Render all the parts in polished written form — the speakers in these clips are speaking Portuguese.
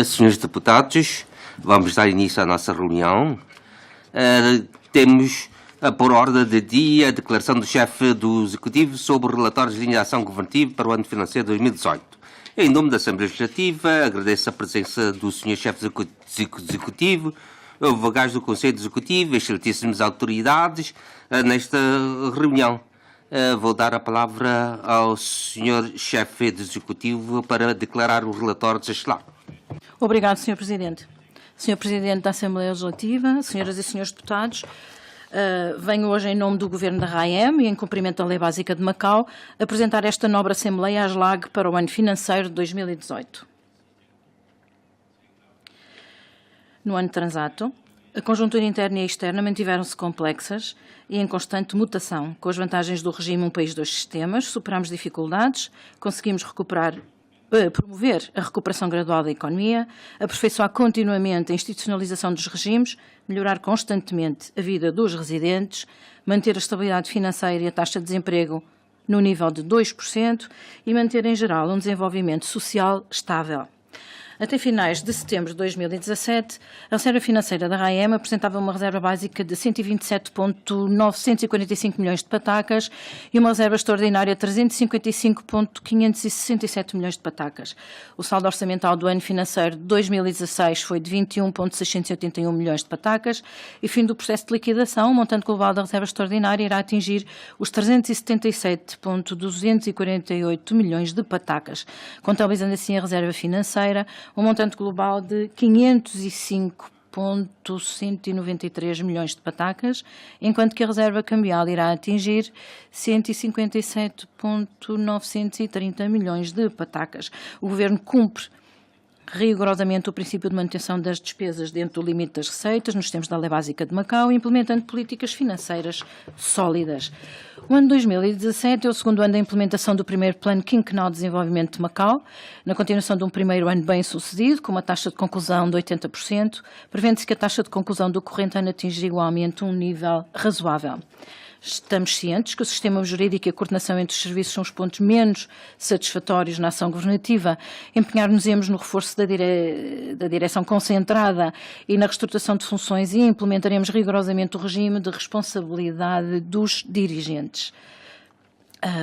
Senhores deputados, vamos dar início à nossa reunião. Temos, por ordem de dia, a declaração do chefe do Executivo sobre o relatório de linha de ação governativa para o ano financeiro de 2018. Em nome da Assembleia Legislativa, agradeço a presença do senhor chefe do Executivo, vogais do Conselho Executivo, excelentíssimas autoridades, nesta reunião. Vou dar a palavra ao senhor chefe do Executivo para declarar o relatório desastelado. Obrigado, Sr. Presidente. Sr. Presidente da Assembleia Legislativa, senhoras e senhores deputados, venho hoje em nome do Governo da RAEM e em cumprimento da Lei Básica de Macau apresentar esta nobre Assembleia às LAG para o ano financeiro de 2018. No ano transato, a conjuntura interna e externa mantiveram-se complexas e em constante mutação. Com as vantagens do regime Um País, Dois Sistemas, superamos dificuldades, conseguimos promover a recuperação gradual da economia, aperfeiçoar continuamente a institucionalização dos regimes, melhorar constantemente a vida dos residentes, manter a estabilidade financeira e a taxa de desemprego no nível de 2% e manter, em geral, um desenvolvimento social estável. Até finais de setembro de 2017, a Reserva Financeira da RAEM apresentava uma reserva básica de 127,945 milhões de patacas e uma reserva extraordinária de 355,567 milhões de patacas. O saldo orçamental do ano financeiro de 2016 foi de 21,681 milhões de patacas e, fim do processo de liquidação, o montante global da reserva extraordinária irá atingir os 377,248 milhões de patacas, contabilizando assim a reserva financeira, um montante global de 505,193 milhões de patacas, enquanto que a reserva cambial irá atingir 157,930 milhões de patacas. O Governo cumpre rigorosamente o princípio de manutenção das despesas dentro do limite das receitas, nos termos da Lei Básica de Macau, implementando políticas financeiras sólidas. O ano 2017 é o segundo ano da implementação do primeiro Plano Quinquenal de Desenvolvimento de Macau, na continuação de um primeiro ano bem sucedido, com uma taxa de conclusão de 80%, prevendo-se que a taxa de conclusão do corrente ano atinja igualmente um nível razoável. Estamos cientes que o sistema jurídico e a coordenação entre os serviços são os pontos menos satisfatórios na ação governativa. Empenhar-nos-emos no reforço da direção concentrada e na reestruturação de funções e implementaremos rigorosamente o regime de responsabilidade dos dirigentes.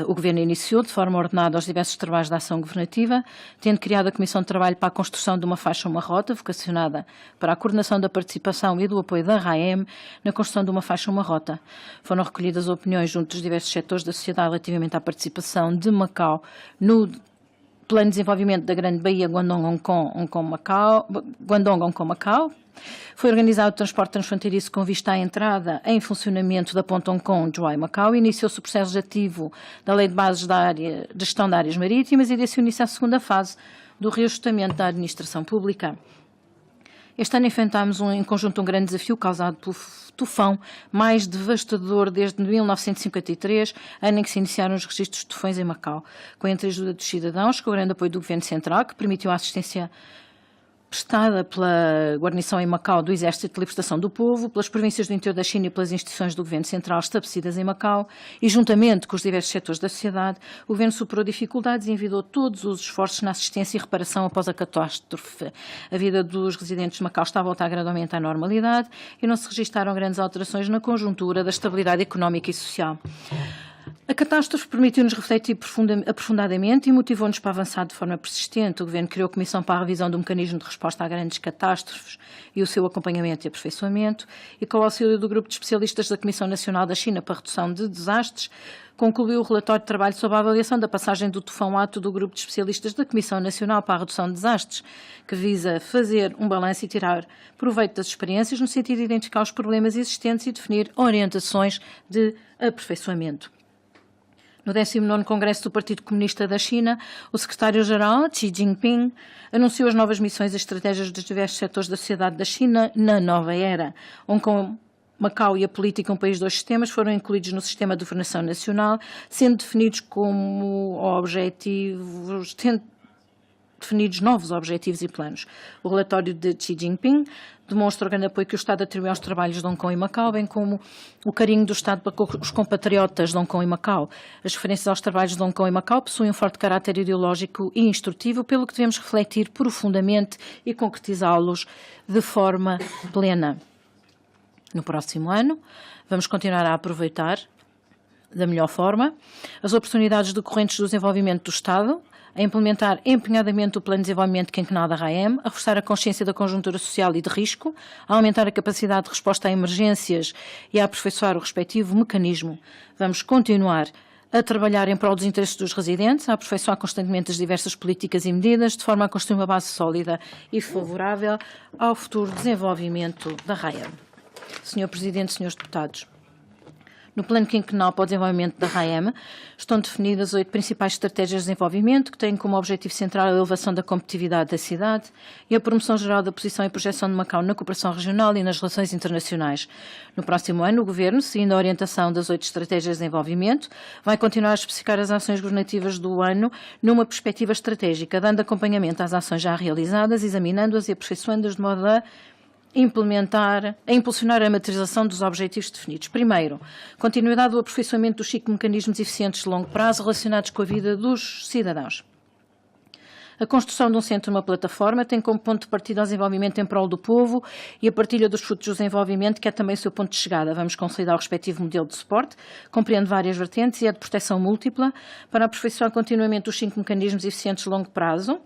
O Governo iniciou de forma ordenada os diversos trabalhos da ação governativa, tendo criado a Comissão de Trabalho para a construção de uma faixa, uma rota, vocacionada para a coordenação da participação e do apoio da RAEM na construção de uma faixa, uma rota. Foram recolhidas opiniões junto dos diversos setores da sociedade relativamente à participação de Macau no Plano de Desenvolvimento da Grande Baía Guandong-Hong Kong-Macau. Foi organizado o transporte transfronteiriço com vista à entrada em funcionamento da Ponte Hong Kong-Zhuhai-Macau. Iniciou-se o processo legislativo da Lei de Bases de Gestão de Áreas Marítimas e deu-se início à segunda fase do reajustamento da administração pública. Este ano enfrentámos em conjunto um grande desafio causado pelo tufão mais devastador desde 1953, ano em que se iniciaram os registros de tufões em Macau, com a entreajuda dos cidadãos, com o grande apoio do Governo Central, que permitiu a assistência prestada pela guarnição em Macau do Exército de Libertação do Povo, pelas províncias do interior da China e pelas instituições do Governo Central estabelecidas em Macau e, juntamente com os diversos setores da sociedade, o Governo superou dificuldades e envidou todos os esforços na assistência e reparação após a catástrofe. A vida dos residentes de Macau está a voltar gradualmente à normalidade e não se registaram grandes alterações na conjuntura da estabilidade económica e social. A catástrofe permitiu-nos refletir aprofundadamente e motivou-nos para avançar de forma persistente. O Governo criou a Comissão para a revisão do mecanismo de resposta a grandes catástrofes e o seu acompanhamento e aperfeiçoamento, e com o auxílio do Grupo de Especialistas da Comissão Nacional da China para a Redução de Desastres, concluiu o relatório de trabalho sobre a avaliação da passagem do tufão ato do Grupo de Especialistas da Comissão Nacional para a Redução de Desastres, que visa fazer um balanço e tirar proveito das experiências no sentido de identificar os problemas existentes e definir orientações de aperfeiçoamento. No 19º Congresso do Partido Comunista da China, o secretário-geral, Xi Jinping, anunciou as novas missões e estratégias dos diversos setores da sociedade da China na nova era, onde com Macau e a política Um País, Dois Sistemas foram incluídos no sistema de governação nacional, sendo definidos como objetivos definidos novos objetivos e planos. O relatório de Xi Jinping demonstra o grande apoio que o Estado atribui aos trabalhos de Hong Kong e Macau, bem como o carinho do Estado para os compatriotas de Hong Kong e Macau. As referências aos trabalhos de Hong Kong e Macau possuem um forte caráter ideológico e instrutivo, pelo que devemos refletir profundamente e concretizá-los de forma plena. No próximo ano, vamos continuar a aproveitar da melhor forma as oportunidades decorrentes do desenvolvimento do Estado, a implementar empenhadamente o Plano de Desenvolvimento Quinquenal da RAEM, a reforçar a consciência da conjuntura social e de risco, a aumentar a capacidade de resposta a emergências e a aperfeiçoar o respectivo mecanismo. Vamos continuar a trabalhar em prol dos interesses dos residentes, a aperfeiçoar constantemente as diversas políticas e medidas, de forma a construir uma base sólida e favorável ao futuro desenvolvimento da RAEM. Senhor Presidente, senhores deputados, no Plano Quinquenal para o Desenvolvimento da RAEM estão definidas 8 principais estratégias de desenvolvimento que têm como objetivo central a elevação da competitividade da cidade e a promoção geral da posição e projeção de Macau na cooperação regional e nas relações internacionais. No próximo ano, o Governo, seguindo a orientação das 8 estratégias de desenvolvimento, vai continuar a especificar as ações governativas do ano numa perspectiva estratégica, dando acompanhamento às ações já realizadas, examinando-as e aperfeiçoando-as de modo a impulsionar a materialização dos objetivos definidos. Primeiro, continuidade do aperfeiçoamento dos 5 mecanismos eficientes de longo prazo relacionados com a vida dos cidadãos. A construção de um centro numa plataforma tem como ponto de partida o desenvolvimento em prol do povo e a partilha dos frutos do desenvolvimento, que é também o seu ponto de chegada. Vamos consolidar o respectivo modelo de suporte, compreende várias vertentes e é de proteção múltipla, para aperfeiçoar continuamente os 5 mecanismos eficientes de longo prazo: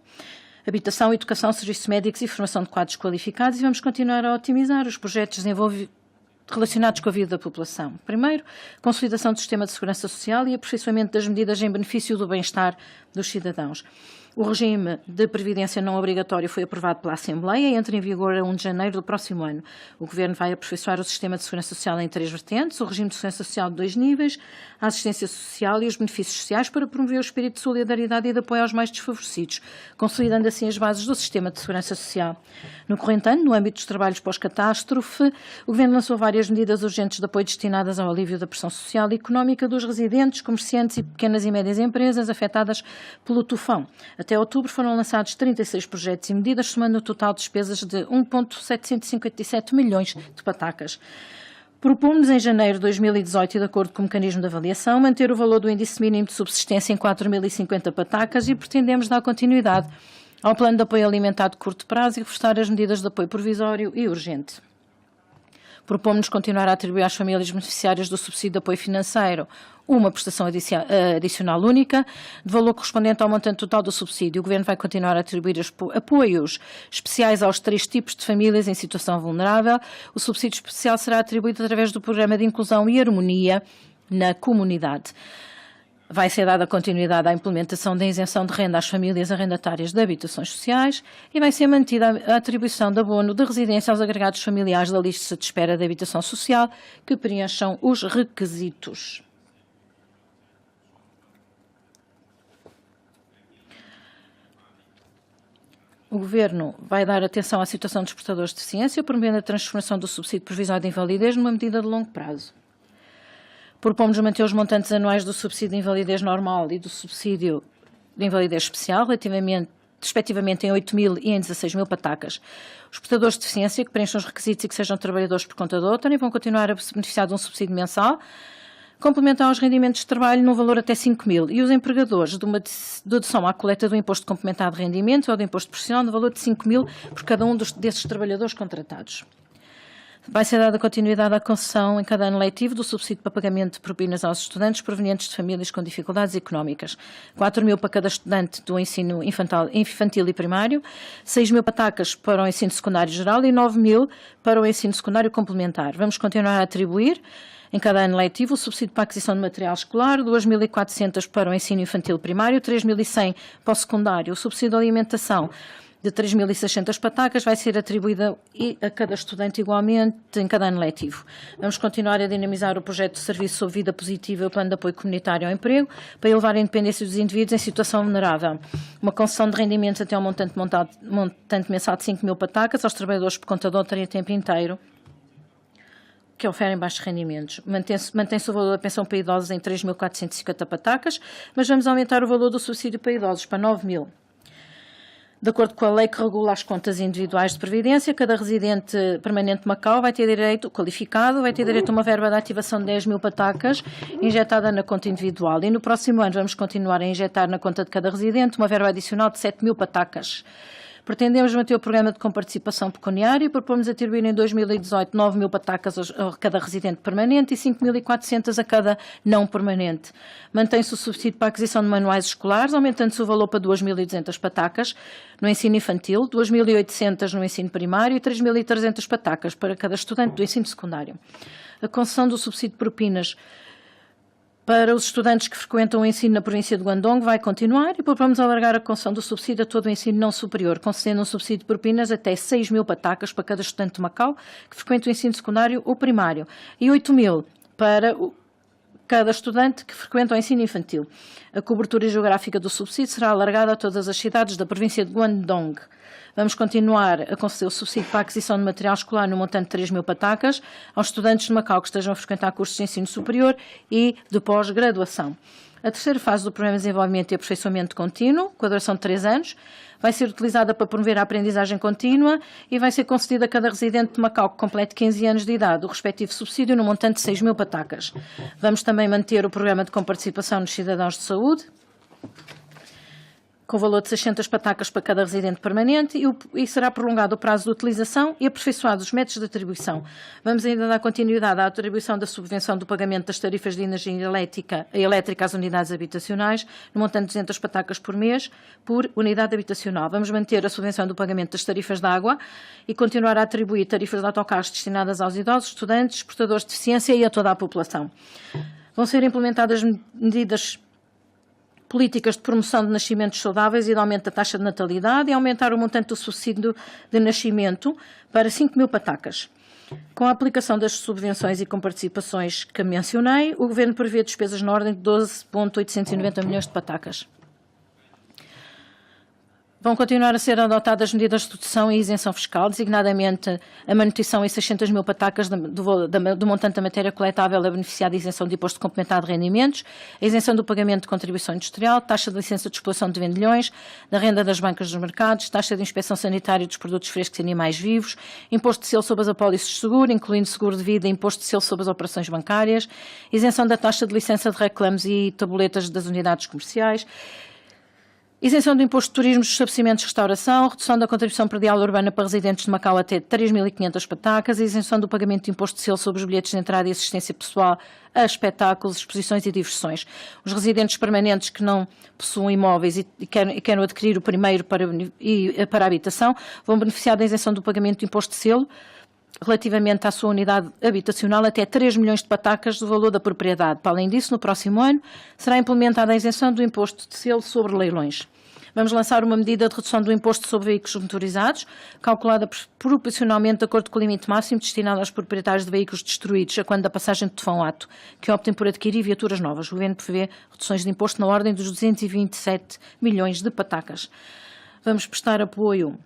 habitação, educação, serviços médicos e formação de quadros qualificados, e vamos continuar a otimizar os projetos relacionados com a vida da população. Primeiro, consolidação do sistema de segurança social e aperfeiçoamento das medidas em benefício do bem-estar dos cidadãos. O regime de previdência não obrigatório foi aprovado pela Assembleia e entra em vigor a 1 de janeiro do próximo ano. O Governo vai aperfeiçoar o sistema de segurança social em 3 vertentes: o regime de segurança social de 2 níveis, a assistência social e os benefícios sociais, para promover o espírito de solidariedade e de apoio aos mais desfavorecidos, consolidando assim as bases do sistema de segurança social. No corrente ano, no âmbito dos trabalhos pós-catástrofe, o Governo lançou várias medidas urgentes de apoio destinadas ao alívio da pressão social e económica dos residentes, comerciantes e pequenas e médias empresas afetadas pelo tufão. Até outubro foram lançados 36 projetos e medidas, somando o total de despesas de 1,757 milhões de patacas. Propomos em janeiro de 2018, e de acordo com o mecanismo de avaliação, manter o valor do índice mínimo de subsistência em 4.050 patacas e pretendemos dar continuidade ao plano de apoio alimentar de curto prazo e reforçar as medidas de apoio provisório e urgente. Propomos continuar a atribuir às famílias beneficiárias do subsídio de apoio financeiro uma prestação adicional única, de valor correspondente ao montante total do subsídio. O Governo vai continuar a atribuir apoios especiais aos 3 tipos de famílias em situação vulnerável. O subsídio especial será atribuído através do Programa de Inclusão e Harmonia na Comunidade. Vai ser dada continuidade à implementação da isenção de renda às famílias arrendatárias de habitações sociais e vai ser mantida a atribuição de abono de residência aos agregados familiares da lista de espera de habitação social que preencham os requisitos. O Governo vai dar atenção à situação dos portadores de deficiência, promovendo a transformação do subsídio provisório de invalidez numa medida de longo prazo. Propomos manter os montantes anuais do subsídio de invalidez normal e do subsídio de invalidez especial, respectivamente em 8.000 e em 16.000 patacas. Os portadores de deficiência que preencham os requisitos e que sejam trabalhadores por conta de outrem vão continuar a beneficiar de um subsídio mensal, complementar aos rendimentos de trabalho num valor até 5.000, e os empregadores de uma dedução à coleta do imposto complementar de rendimento ou do imposto profissional no valor de 5.000 por cada um desses trabalhadores contratados. Vai ser dada continuidade à concessão em cada ano letivo do subsídio para pagamento de propinas aos estudantes provenientes de famílias com dificuldades económicas. 4.000 para cada estudante do ensino infantil e primário, 6.000 patacas para o ensino secundário geral e 9.000 para o ensino secundário complementar. Vamos continuar a atribuir em cada ano letivo o subsídio para a aquisição de material escolar, 2.400 para o ensino infantil primário, 3.100 para o secundário. O subsídio de alimentação de 3.600 patacas vai ser atribuída a cada estudante igualmente em cada ano letivo. Vamos continuar a dinamizar o projeto de serviço sobre vida positiva e o plano de apoio comunitário ao emprego para elevar a independência dos indivíduos em situação vulnerável. Uma concessão de rendimentos até ao montante mensal de 5.000 patacas aos trabalhadores por conta de outrem a tempo inteiro que oferem baixos rendimentos. Mantém-se o valor da pensão para idosos em 3.450 patacas, mas vamos aumentar o valor do subsídio para idosos para 9.000. De acordo com a lei que regula as contas individuais de previdência, cada residente permanente de Macau vai ter direito, qualificado, vai ter direito a uma verba de ativação de 10 mil patacas injetada na conta individual. E no próximo ano vamos continuar a injetar na conta de cada residente uma verba adicional de 7 mil patacas. Pretendemos manter o programa de comparticipação pecuniária e propomos atribuir em 2018 9 mil patacas a cada residente permanente e 5.400 a cada não permanente. Mantém-se o subsídio para a aquisição de manuais escolares, aumentando-se o valor para 2.200 patacas no ensino infantil, 2.800 no ensino primário e 3.300 patacas para cada estudante do ensino secundário. A concessão do subsídio de propinas para os estudantes que frequentam o ensino na província de Guangdong vai continuar e propomos alargar a concessão do subsídio a todo o ensino não superior, concedendo um subsídio de propinas até 6 mil patacas para cada estudante de Macau que frequenta o ensino secundário ou primário e 8 mil para cada estudante que frequenta o ensino infantil. A cobertura geográfica do subsídio será alargada a todas as cidades da província de Guangdong. Vamos continuar a conceder o subsídio para a aquisição de material escolar no montante de 3 mil patacas aos estudantes de Macau que estejam a frequentar cursos de ensino superior e de pós-graduação. A terceira fase do Programa de Desenvolvimento e Aperfeiçoamento Contínuo, com a duração de 3 anos, vai ser utilizada para promover a aprendizagem contínua e vai ser concedida a cada residente de Macau que complete 15 anos de idade o respectivo subsídio no montante de 6 mil patacas. Vamos também manter o programa de comparticipação nos cidadãos de saúde, com valor de 600 patacas para cada residente permanente e será prolongado o prazo de utilização e aperfeiçoados os métodos de atribuição. Vamos ainda dar continuidade à atribuição da subvenção do pagamento das tarifas de energia elétrica às unidades habitacionais, no montante de 200 patacas por mês, por unidade habitacional. Vamos manter a subvenção do pagamento das tarifas de água e continuar a atribuir tarifas de autocarros destinadas aos idosos, estudantes, portadores de deficiência e a toda a população. Vão ser implementadas medidas políticas de promoção de nascimentos saudáveis e de aumento da taxa de natalidade e aumentar o montante do subsídio de nascimento para 5 mil patacas. Com a aplicação das subvenções e comparticipações que mencionei, o Governo prevê despesas na ordem de 12,890 milhões de patacas. Vão continuar a ser adotadas medidas de redução e isenção fiscal, designadamente a manutenção em 600 mil patacas do montante da matéria coletável a beneficiar de isenção de imposto complementado de rendimentos, a isenção do pagamento de contribuição industrial, taxa de licença de exploração de vendilhões, da renda das bancas dos mercados, taxa de inspeção sanitária dos produtos frescos e animais vivos, imposto de selo sobre as apólices de seguro, incluindo seguro de vida e imposto de selo sobre as operações bancárias, isenção da taxa de licença de reclames e tabuletas das unidades comerciais, isenção do imposto de turismo dos estabelecimentos de restauração, redução da contribuição predial urbana para residentes de Macau até 3.500 patacas, isenção do pagamento de imposto de selo sobre os bilhetes de entrada e assistência pessoal a espetáculos, exposições e diversões. Os residentes permanentes que não possuem imóveis e querem adquirir o primeiro para a habitação vão beneficiar da isenção do pagamento de imposto de selo relativamente à sua unidade habitacional até 3 milhões de patacas do valor da propriedade. Para além disso, no próximo ano, será implementada a isenção do imposto de selo sobre leilões. Vamos lançar uma medida de redução do imposto sobre veículos motorizados, calculada proporcionalmente de acordo com o limite máximo destinado aos proprietários de veículos destruídos a quando da passagem de tufão-ato, que optem por adquirir viaturas novas. O Governo prevê reduções de imposto na ordem dos 227 milhões de patacas. Vamos prestar apoio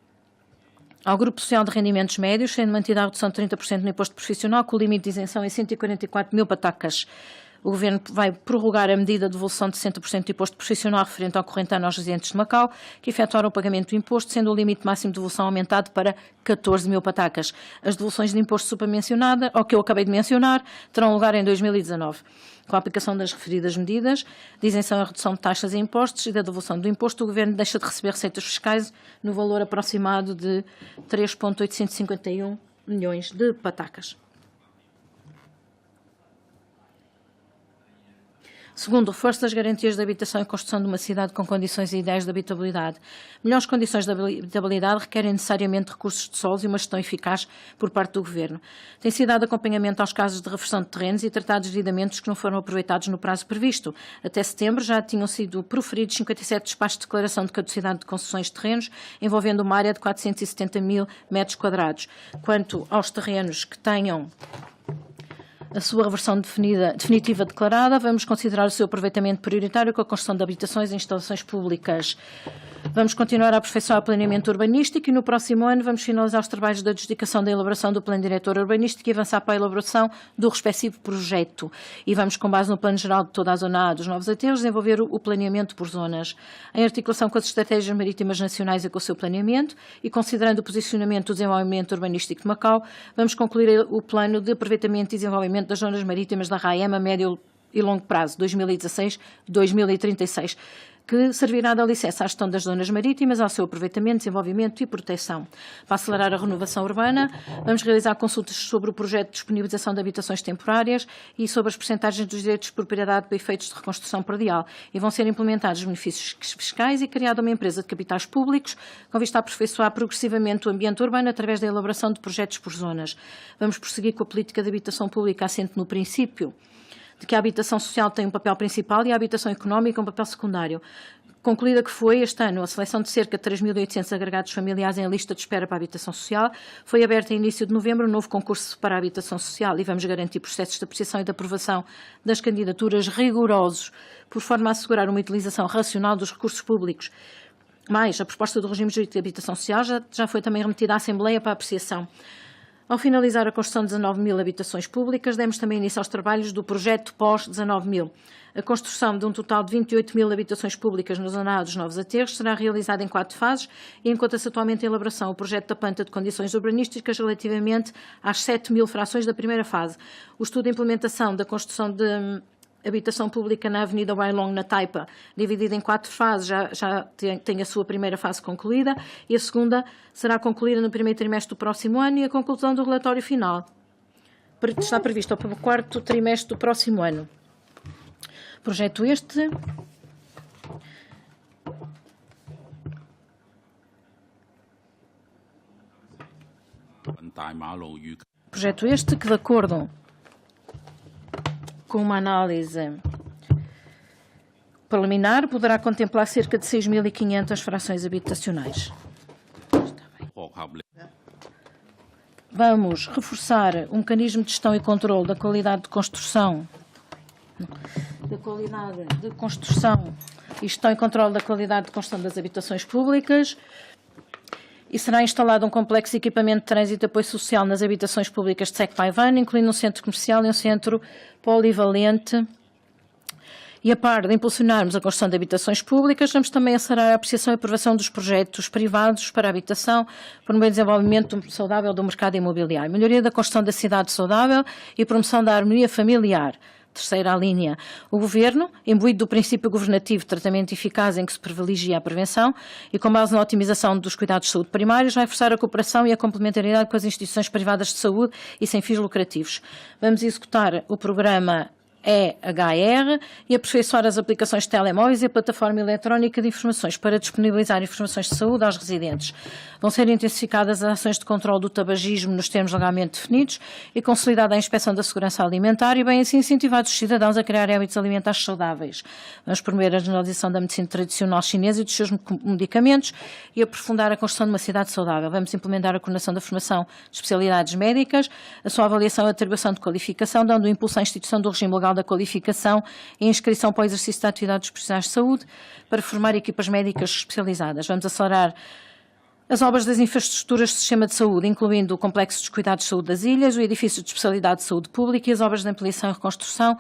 ao Grupo Social de Rendimentos Médios, sendo mantida a redução de 30% no imposto profissional, com o limite de isenção em 144 mil patacas. O Governo vai prorrogar a medida de devolução de 60% do imposto profissional referente ao corrente ano aos residentes de Macau, que efetuaram o pagamento do imposto, sendo o limite máximo de devolução aumentado para 14 mil patacas. As devoluções de imposto supramencionada, ou que eu acabei de mencionar, terão lugar em 2019. Com a aplicação das referidas medidas de isenção e redução de taxas e impostos e da devolução do imposto, o Governo deixa de receber receitas fiscais no valor aproximado de 3,851 milhões de patacas. Segundo, reforço das garantias de habitação e construção de uma cidade com condições ideais de habitabilidade. Melhores condições de habitabilidade requerem necessariamente recursos de solos e uma gestão eficaz por parte do Governo. Tem sido dado acompanhamento aos casos de reversão de terrenos e tratados desviamentos que não foram aproveitados no prazo previsto. Até setembro já tinham sido proferidos 57 despachos de declaração de caducidade de concessões de terrenos, envolvendo uma área de 470 mil metros quadrados. Quanto aos terrenos que tenham a sua reversão definitiva declarada, vamos considerar o seu aproveitamento prioritário com a construção de habitações e instalações públicas. Vamos continuar a aperfeiçoar o planeamento urbanístico e no próximo ano vamos finalizar os trabalhos de adjudicação da elaboração do plano diretor urbanístico e avançar para a elaboração do respectivo projeto. E vamos, com base no plano geral de toda a zona A dos Novos Aterros, desenvolver o planeamento por zonas. Em articulação com as estratégias marítimas nacionais e com o seu planeamento e considerando o posicionamento do desenvolvimento urbanístico de Macau, vamos concluir o plano de aproveitamento e desenvolvimento das zonas marítimas da RAEM a médio e longo prazo, 2016-2036. Que servirá de licença à gestão das zonas marítimas, ao seu aproveitamento, desenvolvimento e proteção. Para acelerar a renovação urbana, vamos realizar consultas sobre o projeto de disponibilização de habitações temporárias e sobre as percentagens dos direitos de propriedade para efeitos de reconstrução predial e vão ser implementados benefícios fiscais e criada uma empresa de capitais públicos com vista a aperfeiçoar progressivamente o ambiente urbano através da elaboração de projetos por zonas. Vamos prosseguir com a política de habitação pública assente no princípio de que a habitação social tem um papel principal e a habitação económica um papel secundário. Concluída que foi, este ano, a seleção de cerca de 3.800 agregados familiares em lista de espera para a habitação social, foi aberta em início de novembro um novo concurso para a habitação social e vamos garantir processos de apreciação e de aprovação das candidaturas rigorosos, por forma a assegurar uma utilização racional dos recursos públicos. Mais, a proposta do regime jurídico de habitação social já foi também remetida à Assembleia para apreciação. Ao finalizar a construção de 19.000 habitações públicas, demos também início aos trabalhos do projeto pós-19.000. A construção de um total de 28.000 habitações públicas na zona A dos Novos Aterros será realizada em 4 fases e encontra-se atualmente em elaboração o projeto da planta de condições urbanísticas relativamente às 7.000 frações da primeira fase. O estudo de implementação da construção de habitação pública na Avenida Wailong, na Taipa, dividida em 4 fases, já tem a sua primeira fase concluída e a segunda será concluída no primeiro trimestre do próximo ano e a conclusão do relatório final está prevista para o 4º trimestre do próximo ano. Projeto este que, de acordo com uma análise preliminar, poderá contemplar cerca de 6.500 frações habitacionais. Vamos reforçar o mecanismo de gestão e controle da qualidade de construção, e gestão e controle da qualidade de construção das habitações públicas. E será instalado um complexo de equipamento de trânsito e apoio social nas habitações públicas de Secpaivan, incluindo um centro comercial e um centro polivalente. E a par de impulsionarmos a construção de habitações públicas, vamos também acelerar a apreciação e aprovação dos projetos privados para a habitação, promover o desenvolvimento saudável do mercado imobiliário, melhoria da construção da cidade saudável e promoção da harmonia familiar. Terceira linha, o Governo, imbuído do princípio governativo de tratamento eficaz em que se privilegia a prevenção e com base na otimização dos cuidados de saúde primários, vai reforçar a cooperação e a complementaridade com as instituições privadas de saúde e sem fins lucrativos. Vamos executar o programa EHR e aperfeiçoar as aplicações de telemóveis e a plataforma eletrónica de informações para disponibilizar informações de saúde aos residentes. Vão ser intensificadas as ações de controle do tabagismo nos termos legalmente definidos e consolidada a inspeção da segurança alimentar e bem assim incentivados os cidadãos a criar hábitos alimentares saudáveis. Vamos promover a generalização da medicina tradicional chinesa e dos seus medicamentos e aprofundar a construção de uma cidade saudável. Vamos implementar a coordenação da formação de especialidades médicas, a sua avaliação e atribuição de qualificação, dando impulso à instituição do regime legal da qualificação e inscrição para o exercício da atividade dos profissionais de saúde para formar equipas médicas especializadas. Vamos acelerar as obras das infraestruturas do sistema de saúde, incluindo o complexo dos cuidados de saúde das ilhas, o edifício de especialidade de saúde pública e as obras de ampliação e reconstrução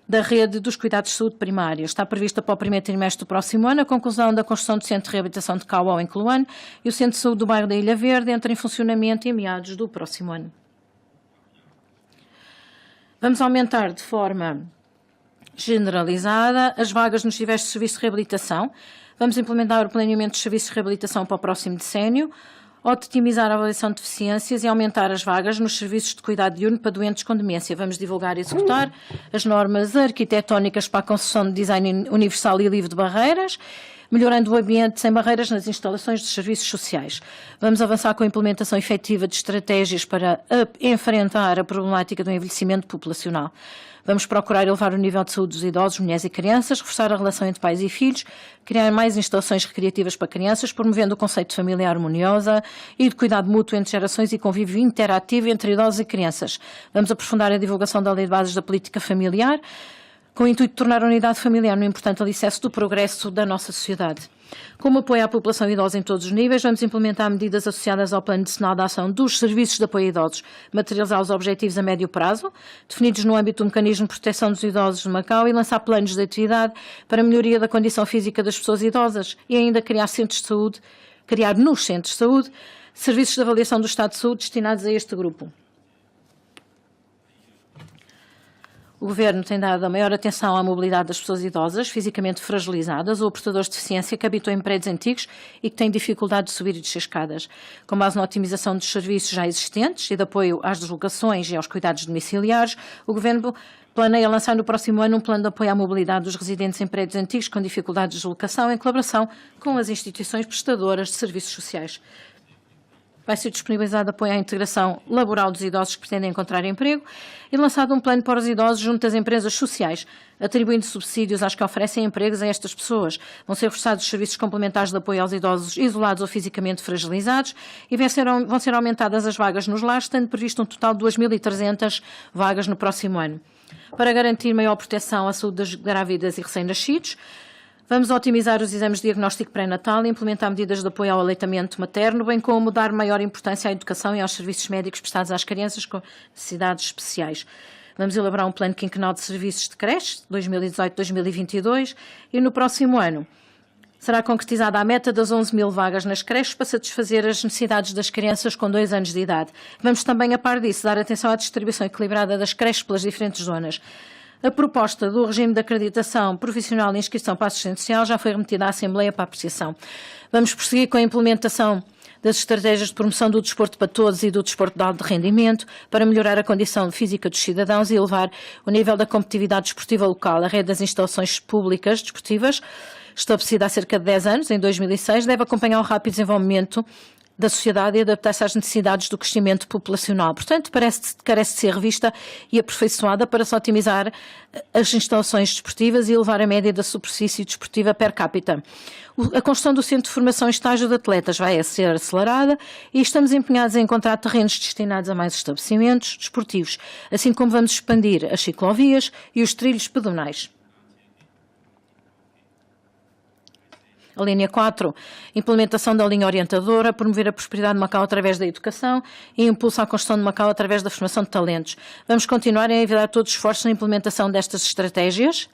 da rede dos cuidados de saúde primária. Está prevista para o primeiro trimestre do próximo ano a conclusão da construção do Centro de Reabilitação de Kauau em Kluane e o Centro de Saúde do bairro da Ilha Verde entra em funcionamento em meados do próximo ano. Vamos aumentar de forma generalizada as vagas nos diversos serviços de reabilitação. Vamos implementar o planeamento dos serviços de reabilitação para o próximo decênio, otimizar a avaliação de deficiências e aumentar as vagas nos serviços de cuidado diurno para doentes com demência. Vamos divulgar e executar as normas arquitetónicas para a construção de design universal e livre de barreiras, melhorando o ambiente sem barreiras nas instalações de serviços sociais. Vamos avançar com a implementação efetiva de estratégias para enfrentar a problemática do envelhecimento populacional. Vamos procurar elevar o nível de saúde dos idosos, mulheres e crianças, reforçar a relação entre pais e filhos, criar mais instalações recreativas para crianças, promovendo o conceito de família harmoniosa e de cuidado mútuo entre gerações e convívio interativo entre idosos e crianças. Vamos aprofundar a divulgação da Lei de Bases da Política Familiar, com o intuito de tornar a unidade familiar um importante alicerce do progresso da nossa sociedade. Como apoio à população idosa em todos os níveis, vamos implementar medidas associadas ao Plano Decenal de Ação dos Serviços de Apoio a Idosos, materializar os objetivos a médio prazo, definidos no âmbito do Mecanismo de Proteção dos Idosos de Macau, e lançar planos de atividade para a melhoria da condição física das pessoas idosas e ainda criar nos centros de saúde serviços de avaliação do estado de saúde destinados a este grupo. O Governo tem dado a maior atenção à mobilidade das pessoas idosas, fisicamente fragilizadas ou portadores de deficiência que habitam em prédios antigos e que têm dificuldade de subir e descer escadas. Com base na otimização dos serviços já existentes e de apoio às deslocações e aos cuidados domiciliares, o Governo planeia lançar no próximo ano um plano de apoio à mobilidade dos residentes em prédios antigos com dificuldade de deslocação em colaboração com as instituições prestadoras de serviços sociais. Vai ser disponibilizado apoio à integração laboral dos idosos que pretendem encontrar emprego e lançado um plano para os idosos junto às empresas sociais, atribuindo subsídios às que oferecem empregos a estas pessoas. Vão ser reforçados os serviços complementares de apoio aos idosos isolados ou fisicamente fragilizados e vão ser aumentadas as vagas nos lares, tendo previsto um total de 2.300 vagas no próximo ano. Para garantir maior proteção à saúde das grávidas e recém-nascidos, vamos otimizar os exames de diagnóstico pré-natal e implementar medidas de apoio ao aleitamento materno, bem como dar maior importância à educação e aos serviços médicos prestados às crianças com necessidades especiais. Vamos elaborar um plano quinquenal de serviços de creche, 2018-2022, e no próximo ano será concretizada a meta das 11.000 vagas nas creches para satisfazer as necessidades das crianças com 2 anos de idade. Vamos também, a par disso, dar atenção à distribuição equilibrada das creches pelas diferentes zonas. A proposta do regime de acreditação profissional e inscrição para a assistente social já foi remetida à Assembleia para apreciação. Vamos prosseguir com a implementação das estratégias de promoção do desporto para todos e do desporto de alto rendimento para melhorar a condição física dos cidadãos e elevar o nível da competitividade desportiva local. A rede das instalações públicas desportivas, estabelecida há cerca de 10 anos, em 2006, deve acompanhar o rápido desenvolvimento da sociedade e adaptar-se às necessidades do crescimento populacional. Portanto, carece de ser revista e aperfeiçoada para se otimizar as instalações desportivas e elevar a média da superfície desportiva per capita. A construção do Centro de Formação e Estágio de Atletas vai ser acelerada e estamos empenhados em encontrar terrenos destinados a mais estabelecimentos desportivos, assim como vamos expandir as ciclovias e os trilhos pedonais. A linha 4, implementação da linha orientadora, promover a prosperidade de Macau através da educação e impulso à construção de Macau através da formação de talentos. Vamos continuar a enviar todos os esforços na implementação destas estratégias.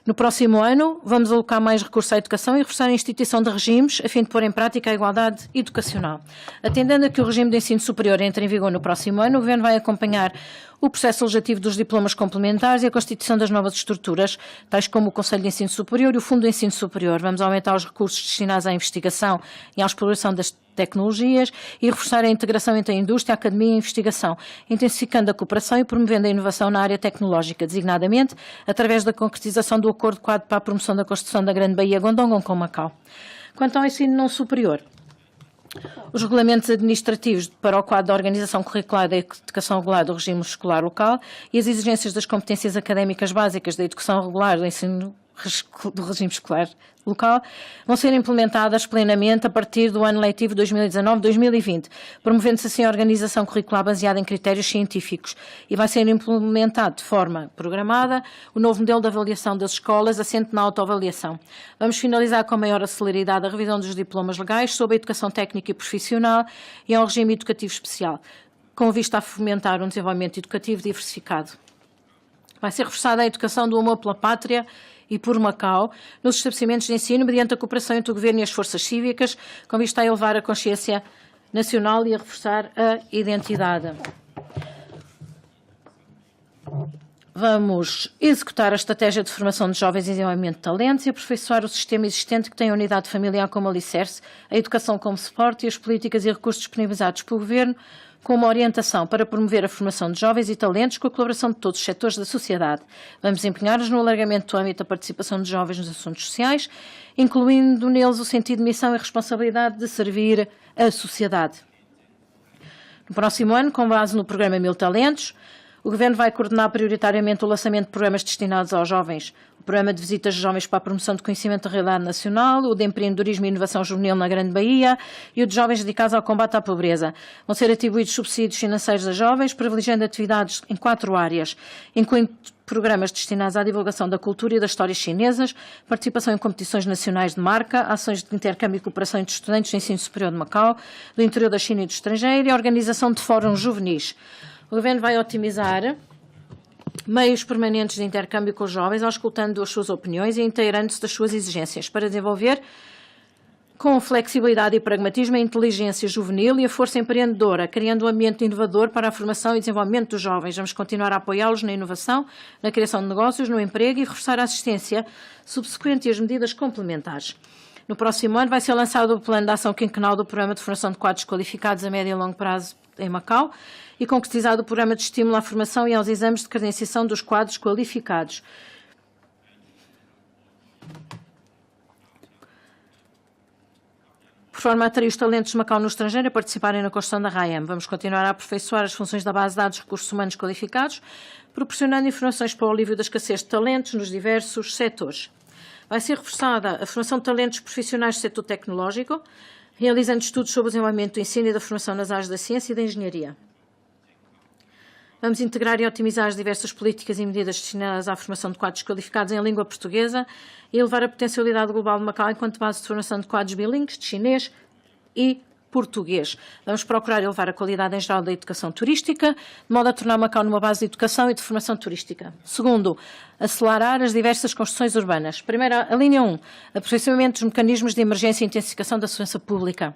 No próximo ano, vamos alocar mais recursos à educação e reforçar a instituição de regimes a fim de pôr em prática a igualdade educacional. Atendendo a que o regime de ensino superior entre em vigor no próximo ano, o Governo vai acompanhar o processo legislativo dos diplomas complementares e a constituição das novas estruturas, tais como o Conselho de Ensino Superior e o Fundo de Ensino Superior. Vamos aumentar os recursos destinados à investigação e à exploração das tecnologias e reforçar a integração entre a indústria, a academia e a investigação, intensificando a cooperação e promovendo a inovação na área tecnológica, designadamente através da concretização do Acordo Quadro para a Promoção da Construção da Grande Baía Gondongon com Macau. Quanto ao ensino não superior, os regulamentos administrativos para o quadro da organização curricular da educação regular do regime escolar local e as exigências das competências académicas básicas da educação regular do ensino do regime escolar local vão ser implementadas plenamente a partir do ano letivo 2019-2020, promovendo-se assim a organização curricular baseada em critérios científicos e vai ser implementado de forma programada o novo modelo de avaliação das escolas assente na autoavaliação. Vamos finalizar com maior celeridade a revisão dos diplomas legais sobre a educação técnica e profissional e ao regime educativo especial, com vista a fomentar um desenvolvimento educativo diversificado. Vai ser reforçada a educação do amor pela pátria e por Macau nos estabelecimentos de ensino mediante a cooperação entre o Governo e as forças cívicas, com vista a elevar a consciência nacional e a reforçar a identidade. Vamos executar a estratégia de formação de jovens e desenvolvimento de talentos e aperfeiçoar o sistema existente que tem a unidade familiar como alicerce, a educação como suporte e as políticas e recursos disponibilizados pelo Governo com uma orientação para promover a formação de jovens e talentos com a colaboração de todos os setores da sociedade. Vamos empenhar-nos no alargamento do âmbito da participação de jovens nos assuntos sociais, incluindo neles o sentido de missão e responsabilidade de servir a sociedade. No próximo ano, com base no programa 1000 Talentos, o Governo vai coordenar prioritariamente o lançamento de programas destinados aos jovens, o programa de visitas de jovens para a promoção de conhecimento da realidade nacional, o de empreendedorismo e inovação juvenil na Grande Baía e o de jovens dedicados ao combate à pobreza. Vão ser atribuídos subsídios financeiros a jovens, privilegiando atividades em 4 áreas, incluindo programas destinados à divulgação da cultura e das histórias chinesas, participação em competições nacionais de marca, ações de intercâmbio e cooperação entre estudantes do ensino superior de Macau, do interior da China e do estrangeiro e a organização de fóruns juvenis. O Governo vai otimizar meios permanentes de intercâmbio com os jovens, auscultando as suas opiniões e inteirando-se das suas exigências, para desenvolver com flexibilidade e pragmatismo a inteligência juvenil e a força empreendedora, criando um ambiente inovador para a formação e desenvolvimento dos jovens. Vamos continuar a apoiá-los na inovação, na criação de negócios, no emprego e reforçar a assistência subsequente e as medidas complementares. No próximo ano vai ser lançado o Plano de Ação Quinquenal do Programa de Formação de Quadros Qualificados a médio e longo prazo em Macau e concretizado o Programa de Estímulo à Formação e aos Exames de Credenciação dos Quadros Qualificados. Por forma a atrair os talentos de Macau no estrangeiro a participarem na construção da RAEM. Vamos continuar a aperfeiçoar as funções da base de dados de recursos humanos qualificados, proporcionando informações para o alívio da escassez de talentos nos diversos setores. Vai ser reforçada a formação de talentos profissionais do setor tecnológico, realizando estudos sobre o desenvolvimento do ensino e da formação nas áreas da ciência e da engenharia. Vamos integrar e otimizar as diversas políticas e medidas destinadas à formação de quadros qualificados em língua portuguesa e elevar a potencialidade global de Macau enquanto base de formação de quadros bilíngues de chinês e português. Vamos procurar elevar a qualidade em geral da educação turística, de modo a tornar Macau numa base de educação e de formação turística. Segundo, acelerar as diversas construções urbanas. Primeiro, a linha 1, aperfeiçoamento dos mecanismos de emergência e intensificação da segurança pública.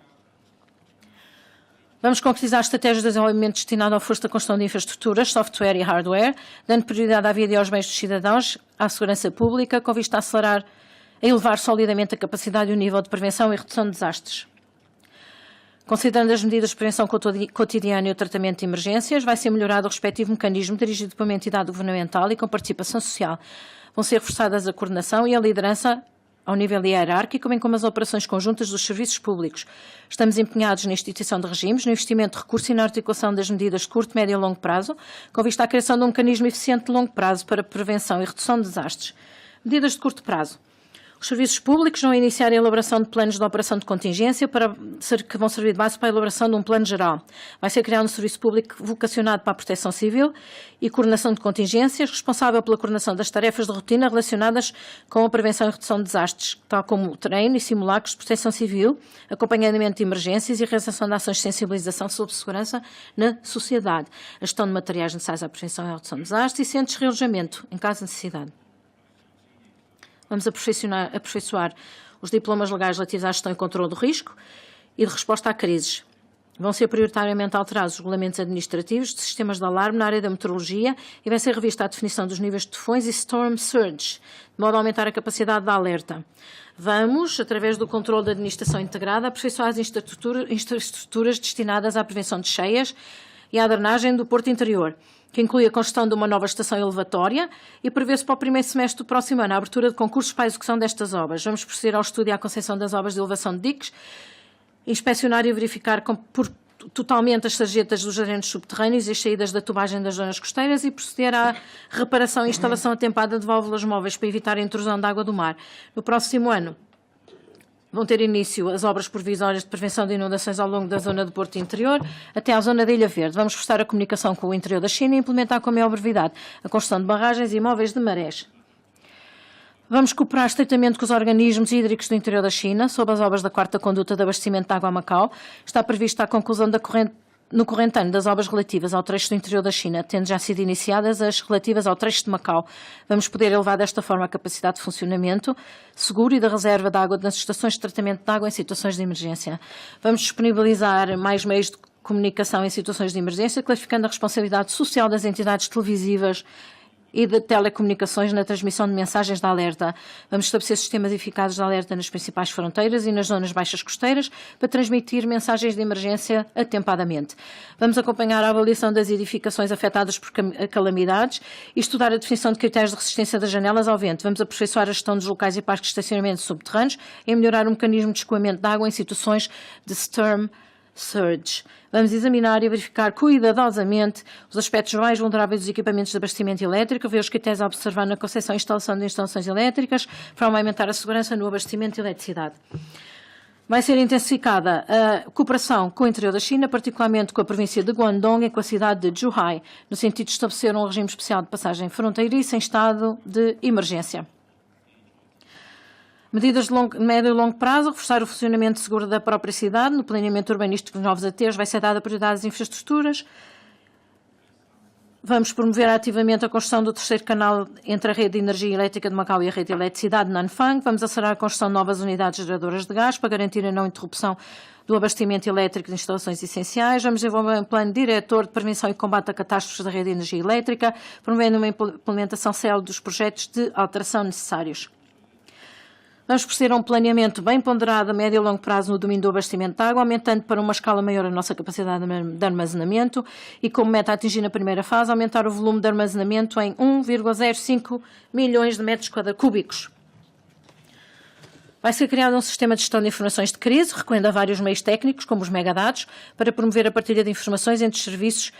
Vamos concretizar estratégias de desenvolvimento destinado ao reforço da construção de infraestruturas, software e hardware, dando prioridade à vida e aos bens dos cidadãos, à segurança pública, com vista a elevar solidamente a capacidade e o nível de prevenção e redução de desastres. Considerando as medidas de prevenção cotidiana e o tratamento de emergências, vai ser melhorado o respectivo mecanismo dirigido por uma entidade governamental e com participação social. Vão ser reforçadas a coordenação e a liderança ao nível hierárquico, bem como as operações conjuntas dos serviços públicos. Estamos empenhados na instituição de regimes, no investimento de recursos e na articulação das medidas de curto, médio e longo prazo, com vista à criação de um mecanismo eficiente de longo prazo para prevenção e redução de desastres. Medidas de curto prazo. Os serviços públicos vão iniciar a elaboração de planos de operação de contingência que vão servir de base para a elaboração de um plano geral. Vai ser criado um serviço público vocacionado para a proteção civil e coordenação de contingências, responsável pela coordenação das tarefas de rotina relacionadas com a prevenção e redução de desastres, tal como treino e simulacros de proteção civil, acompanhamento de emergências e realização de ações de sensibilização sobre segurança na sociedade, a gestão de materiais necessários à prevenção e à redução de desastres e centros de realojamento, em caso de necessidade. Vamos aperfeiçoar os diplomas legais relativos à gestão e controle do risco e de resposta a crises. Vão ser prioritariamente alterados os regulamentos administrativos de sistemas de alarme na área da meteorologia e vai ser revista a definição dos níveis de tufões e storm surge, de modo a aumentar a capacidade de alerta. Vamos, através do controle da administração integrada, aperfeiçoar as infraestruturas destinadas à prevenção de cheias e à drenagem do Porto Interior, que inclui a construção de uma nova estação elevatória e prevê-se para o primeiro semestre do próximo ano a abertura de concursos para a execução destas obras. Vamos proceder ao estudo e à concessão das obras de elevação de diques, inspecionar e verificar totalmente as sarjetas dos drenos subterrâneos e as saídas da tubagem das zonas costeiras e proceder à reparação e instalação atempada de válvulas móveis para evitar a intrusão de água do mar. No próximo ano, vão ter início as obras provisórias de prevenção de inundações ao longo da zona do Porto Interior até à zona da Ilha Verde. Vamos reforçar a comunicação com o interior da China e implementar com a maior brevidade a construção de barragens e móveis de marés. Vamos cooperar estreitamente com os organismos hídricos do interior da China sobre as obras da quarta conduta de abastecimento de água a Macau. Está prevista a conclusão no corrente ano das obras relativas ao trecho do interior da China, tendo já sido iniciadas as relativas ao trecho de Macau. Vamos poder elevar desta forma a capacidade de funcionamento seguro e da reserva de água nas estações de tratamento de água em situações de emergência. Vamos disponibilizar mais meios de comunicação em situações de emergência, clarificando a responsabilidade social das entidades televisivas e de telecomunicações na transmissão de mensagens de alerta. Vamos estabelecer sistemas eficazes de alerta nas principais fronteiras e nas zonas baixas costeiras para transmitir mensagens de emergência atempadamente. Vamos acompanhar a avaliação das edificações afetadas por calamidades e estudar a definição de critérios de resistência das janelas ao vento. Vamos aperfeiçoar a gestão dos locais e parques de estacionamento subterrâneos e melhorar o mecanismo de escoamento de água em situações de storm surge. Vamos examinar e verificar cuidadosamente os aspectos mais vulneráveis dos equipamentos de abastecimento elétrico, ver os critérios a observar na concessão e instalação de instalações elétricas, para aumentar a segurança no abastecimento de eletricidade. Vai ser intensificada a cooperação com o interior da China, particularmente com a província de Guangdong e com a cidade de Zhuhai, no sentido de estabelecer um regime especial de passagem fronteiriça em estado de emergência. Medidas de médio e longo prazo, reforçar o funcionamento seguro da própria cidade, no planeamento urbanístico dos novos aterros vai ser dada prioridade às infraestruturas. Vamos promover ativamente a construção do terceiro canal entre a rede de energia elétrica de Macau e a rede de eletricidade de Nanfang. Vamos acelerar a construção de novas unidades geradoras de gás para garantir a não interrupção do abastecimento elétrico de instalações essenciais. Vamos desenvolver um plano diretor de prevenção e combate a catástrofes da rede de energia elétrica, promovendo uma implementação célere dos projetos de alteração necessários. Vamos proceder a um planeamento bem ponderado a médio e longo prazo no domínio do abastecimento de água, aumentando para uma escala maior a nossa capacidade de armazenamento e, como meta a atingir na primeira fase, aumentar o volume de armazenamento em 1,05 milhões de metros cúbicos. Vai ser criado um sistema de gestão de informações de crise, recorrendo a vários meios técnicos, como os megadados, para promover a partilha de informações entre os serviços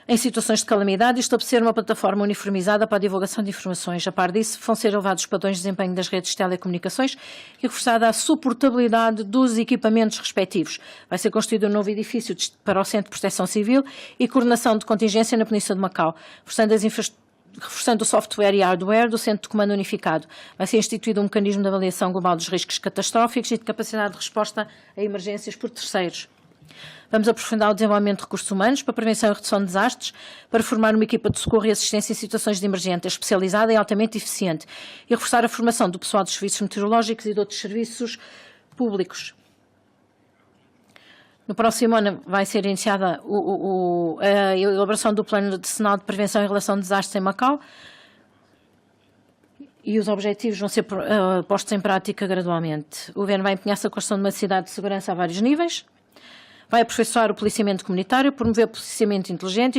em situações de calamidade e estabelecer uma plataforma uniformizada para a divulgação de informações. A par disso, vão ser elevados os padrões de desempenho das redes de telecomunicações e reforçada a suportabilidade dos equipamentos respectivos. Vai ser construído um novo edifício para o Centro de Proteção Civil e coordenação de contingência na Península de Macau, reforçando o software e hardware do Centro de Comando Unificado. Vai ser instituído um mecanismo de avaliação global dos riscos catastróficos e de capacidade de resposta a emergências por terceiros. Vamos aprofundar o desenvolvimento de recursos humanos para a prevenção e redução de desastres, para formar uma equipa de socorro e assistência em situações de emergência especializada e altamente eficiente e reforçar a formação do pessoal dos serviços meteorológicos e de outros serviços públicos. No próximo ano vai ser iniciada a elaboração do Plano Decenal de Prevenção e Relação de Desastres em Macau e os objetivos vão ser postos em prática gradualmente. O Governo vai empenhar-se na construção de uma cidade de segurança a vários níveis. Vai aperfeiçoar o policiamento comunitário, promover o policiamento inteligente,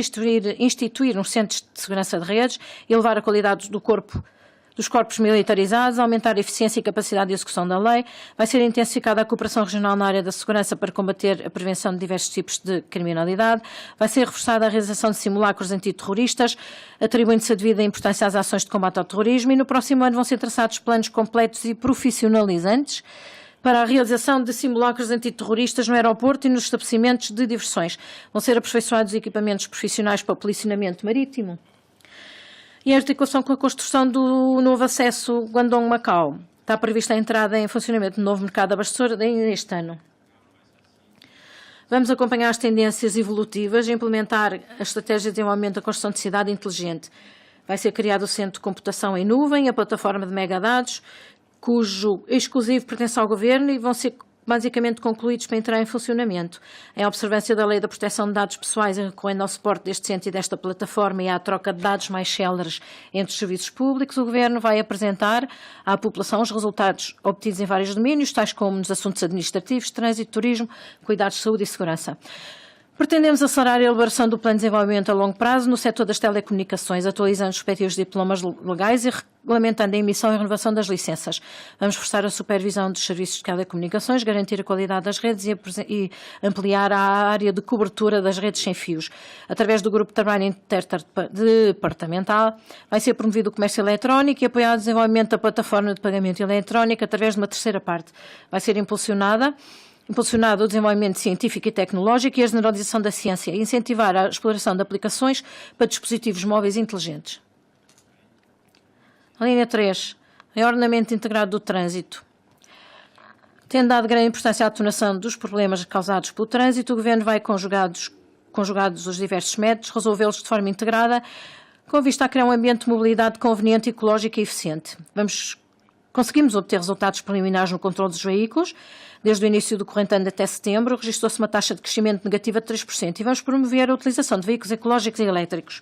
instituir um centro de segurança de redes, elevar a qualidade dos corpos militarizados, aumentar a eficiência e capacidade de execução da lei. Vai ser intensificada a cooperação regional na área da segurança para combater a prevenção de diversos tipos de criminalidade. Vai ser reforçada a realização de simulacros antiterroristas, atribuindo-se a devida importância às ações de combate ao terrorismo. E no próximo ano vão ser traçados planos completos e profissionalizantes para a realização de simulacros antiterroristas no aeroporto e nos estabelecimentos de diversões. Vão ser aperfeiçoados equipamentos profissionais para o policiamento marítimo. E a articulação com a construção do novo acesso Guangdong-Macau. Está prevista a entrada em funcionamento do novo mercado abastecedor este ano. Vamos acompanhar as tendências evolutivas e implementar a estratégia de desenvolvimento da construção de cidade inteligente. Vai ser criado o Centro de Computação em Nuvem, a plataforma de megadados, cujo exclusivo pertence ao Governo e vão ser basicamente concluídos para entrar em funcionamento. Em observância da Lei da Proteção de Dados Pessoais e recorrendo ao suporte deste centro e desta plataforma e à troca de dados mais céleres entre os serviços públicos, o Governo vai apresentar à população os resultados obtidos em vários domínios, tais como nos assuntos administrativos, trânsito, turismo, cuidados de saúde e segurança. Pretendemos acelerar a elaboração do plano de desenvolvimento a longo prazo no setor das telecomunicações, atualizando os respectivos diplomas legais e regulamentando a emissão e renovação das licenças. Vamos reforçar a supervisão dos serviços de telecomunicações, garantir a qualidade das redes e ampliar a área de cobertura das redes sem fios. Através do Grupo de Trabalho Interdepartamental, vai ser promovido o comércio eletrónico e apoiado o desenvolvimento da plataforma de pagamento eletrónico através de uma terceira parte. Vai ser impulsionado o desenvolvimento científico e tecnológico e a generalização da ciência e incentivar a exploração de aplicações para dispositivos móveis inteligentes. A linha 3, ordenamento integrado do trânsito. Tendo dado grande importância à atuação dos problemas causados pelo trânsito, o Governo vai, conjugados os diversos métodos, resolvê-los de forma integrada, com vista a criar um ambiente de mobilidade conveniente, ecológico e eficiente. Conseguimos obter resultados preliminares no controle dos veículos. Desde o início do corrente ano até setembro, registrou-se uma taxa de crescimento negativa de 3% e vamos promover a utilização de veículos ecológicos e elétricos.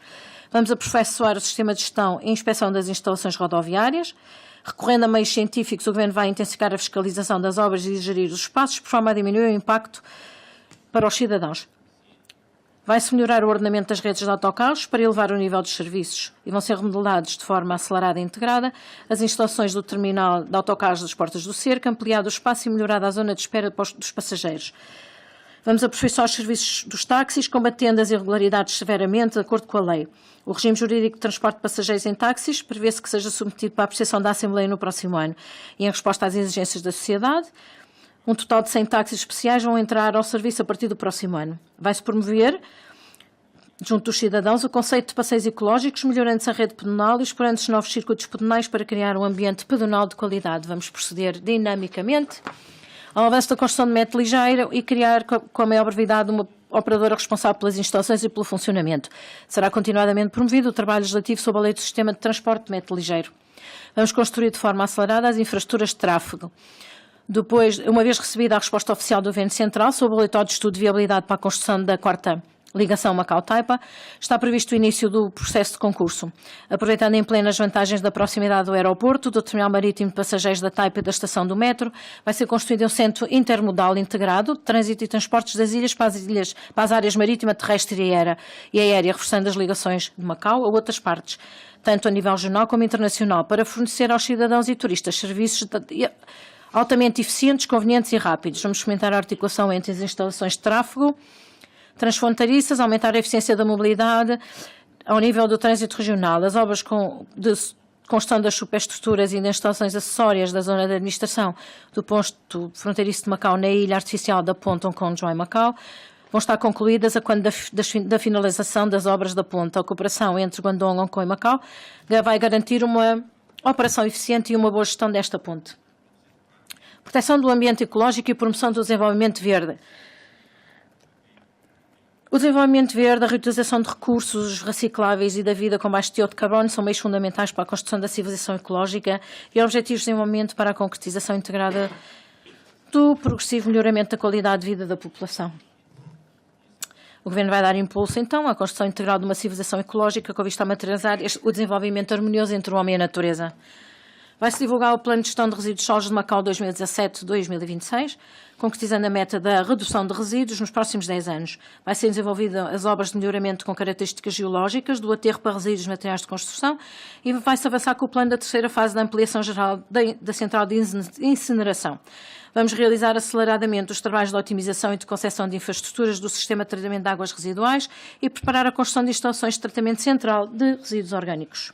Vamos aperfeiçoar o sistema de gestão e inspeção das instalações rodoviárias. Recorrendo a meios científicos, o Governo vai intensificar a fiscalização das obras e gerir os espaços, por forma a diminuir o impacto para os cidadãos. Vai-se melhorar o ordenamento das redes de autocarros para elevar o nível dos serviços e vão ser remodelados de forma acelerada e integrada as instalações do terminal de autocarros das Portas do Cerco, ampliado o espaço e melhorada a zona de espera dos passageiros. Vamos aperfeiçoar os serviços dos táxis, combatendo as irregularidades severamente, de acordo com a lei. O regime jurídico de transporte de passageiros em táxis prevê-se que seja submetido para a apreciação da Assembleia no próximo ano. E em resposta às exigências da sociedade, Um total de 100 táxis especiais vão entrar ao serviço a partir do próximo ano. Vai-se promover, junto dos cidadãos, o conceito de passeios ecológicos, melhorando-se a rede pedonal e explorando-se novos circuitos pedonais para criar um ambiente pedonal de qualidade. Vamos proceder dinamicamente ao avanço da construção de metro ligeiro e criar com a maior brevidade uma operadora responsável pelas instalações e pelo funcionamento. Será continuadamente promovido o trabalho legislativo sob a lei do sistema de transporte de metro ligeiro. Vamos construir de forma acelerada as infraestruturas de tráfego. Depois, uma vez recebida a resposta oficial do Governo Central sobre o relatório de estudo de viabilidade para a construção da quarta ligação Macau-Taipa, está previsto o início do processo de concurso. Aproveitando em pleno as vantagens da proximidade do aeroporto, do terminal marítimo de passageiros da Taipa e da estação do metro, vai ser construído um centro intermodal integrado de trânsito e transportes das ilhas para as áreas marítima, terrestre e aérea, reforçando as ligações de Macau a outras partes, tanto a nível regional como internacional, para fornecer aos cidadãos e turistas serviços altamente eficientes, convenientes e rápidos. Vamos fomentar a articulação entre as instalações de tráfego transfronteiriças, aumentar a eficiência da mobilidade ao nível do trânsito regional. As obras de construção das superestruturas e das instalações acessórias da zona de administração do posto fronteiriço de Macau na ilha artificial da ponte Hong Kong-Joai-Macau vão estar concluídas a quando da finalização das obras da ponte. A cooperação entre Guangdong, Hong Kong e Macau vai garantir uma operação eficiente e uma boa gestão desta ponte. Proteção do ambiente ecológico e promoção do desenvolvimento verde. O desenvolvimento verde, a reutilização de recursos recicláveis e da vida com baixo teor de carbono são meios fundamentais para a construção da civilização ecológica e objetivos de desenvolvimento para a concretização integrada do progressivo melhoramento da qualidade de vida da população. O Governo vai dar impulso, então, à construção integral de uma civilização ecológica com vista a materializar o desenvolvimento harmonioso entre o homem e a natureza. Vai-se divulgar o Plano de Gestão de Resíduos Sólidos de Macau 2017-2026, concretizando a meta da redução de resíduos nos próximos 10 anos. Vai ser desenvolvida as obras de melhoramento com características geológicas do aterro para resíduos de materiais de construção e vai-se avançar com o plano da terceira fase da ampliação geral da central de incineração. Vamos realizar aceleradamente os trabalhos de otimização e de concessão de infraestruturas do sistema de tratamento de águas residuais e preparar a construção de instalações de tratamento central de resíduos orgânicos.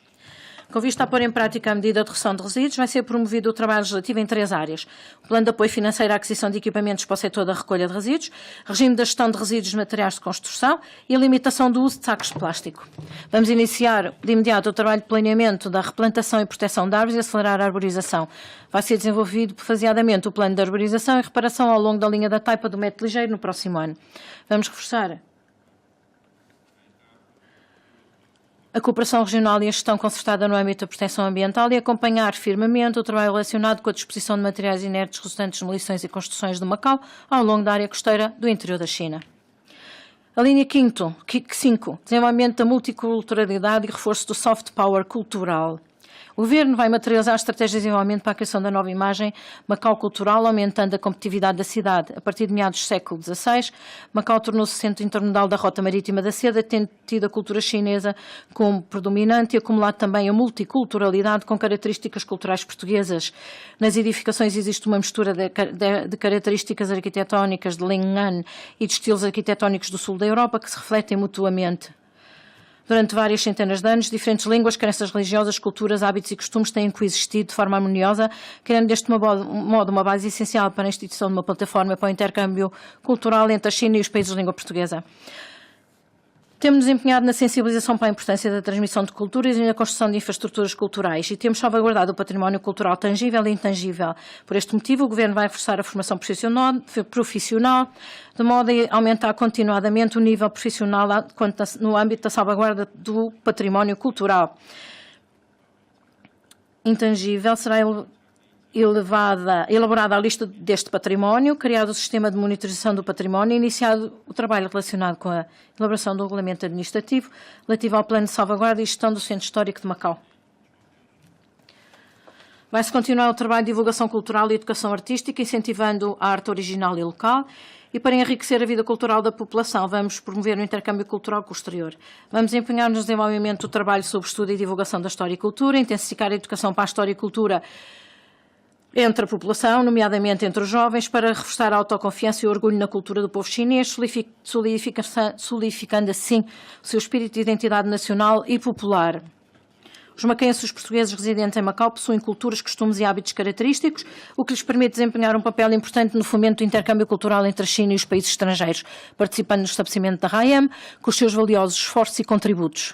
Com vista a pôr em prática a medida de redução de resíduos, vai ser promovido o trabalho legislativo em 3 áreas. O plano de apoio financeiro à aquisição de equipamentos para o setor da recolha de resíduos, regime da gestão de resíduos de materiais de construção e a limitação do uso de sacos de plástico. Vamos iniciar de imediato o trabalho de planeamento da replantação e proteção de árvores e acelerar a arborização. Vai ser desenvolvido faseadamente o plano de arborização e reparação ao longo da linha da Taipa do metro ligeiro no próximo ano. Vamos reforçar a cooperação regional e a gestão concertada no âmbito da proteção ambiental e acompanhar firmemente o trabalho relacionado com a disposição de materiais inertes resultantes de demolições e construções de Macau ao longo da área costeira do interior da China. A linha 5, desenvolvimento da multiculturalidade e reforço do soft power cultural. O Governo vai materializar estratégias de desenvolvimento para a criação da nova imagem Macau cultural, aumentando a competitividade da cidade. A partir de meados do século XVI, Macau tornou-se centro intermodal da rota marítima da seda, tendo tido a cultura chinesa como predominante e acumulado também a multiculturalidade com características culturais portuguesas. Nas edificações existe uma mistura de características arquitetónicas de Lingnan e de estilos arquitetónicos do sul da Europa que se refletem mutuamente. Durante várias centenas de anos, diferentes línguas, crenças religiosas, culturas, hábitos e costumes têm coexistido de forma harmoniosa, criando deste modo uma base essencial para a instituição de uma plataforma para o intercâmbio cultural entre a China e os países de língua portuguesa. Temos-nos empenhado na sensibilização para a importância da transmissão de culturas e na construção de infraestruturas culturais e temos salvaguardado o património cultural tangível e intangível. Por este motivo, o Governo vai reforçar a formação profissional de modo a aumentar continuadamente o nível profissional no âmbito da salvaguarda do património cultural. Intangível será elaborada a lista deste património, criado o sistema de monitorização do património e iniciado o trabalho relacionado com a elaboração do regulamento administrativo relativo ao plano de salvaguarda e gestão do Centro Histórico de Macau. Vai-se continuar o trabalho de divulgação cultural e educação artística, incentivando a arte original e local, e para enriquecer a vida cultural da população, vamos promover o intercâmbio cultural com o exterior. Vamos empenhar-nos no desenvolvimento do trabalho sobre estudo e divulgação da história e cultura, intensificar a educação para a história e cultura entre a população, nomeadamente entre os jovens, para reforçar a autoconfiança e o orgulho na cultura do povo chinês, solidificando assim o seu espírito de identidade nacional e popular. Os macaenses portugueses residentes em Macau possuem culturas, costumes e hábitos característicos, o que lhes permite desempenhar um papel importante no fomento do intercâmbio cultural entre a China e os países estrangeiros, participando no estabelecimento da RAEM, com os seus valiosos esforços e contributos.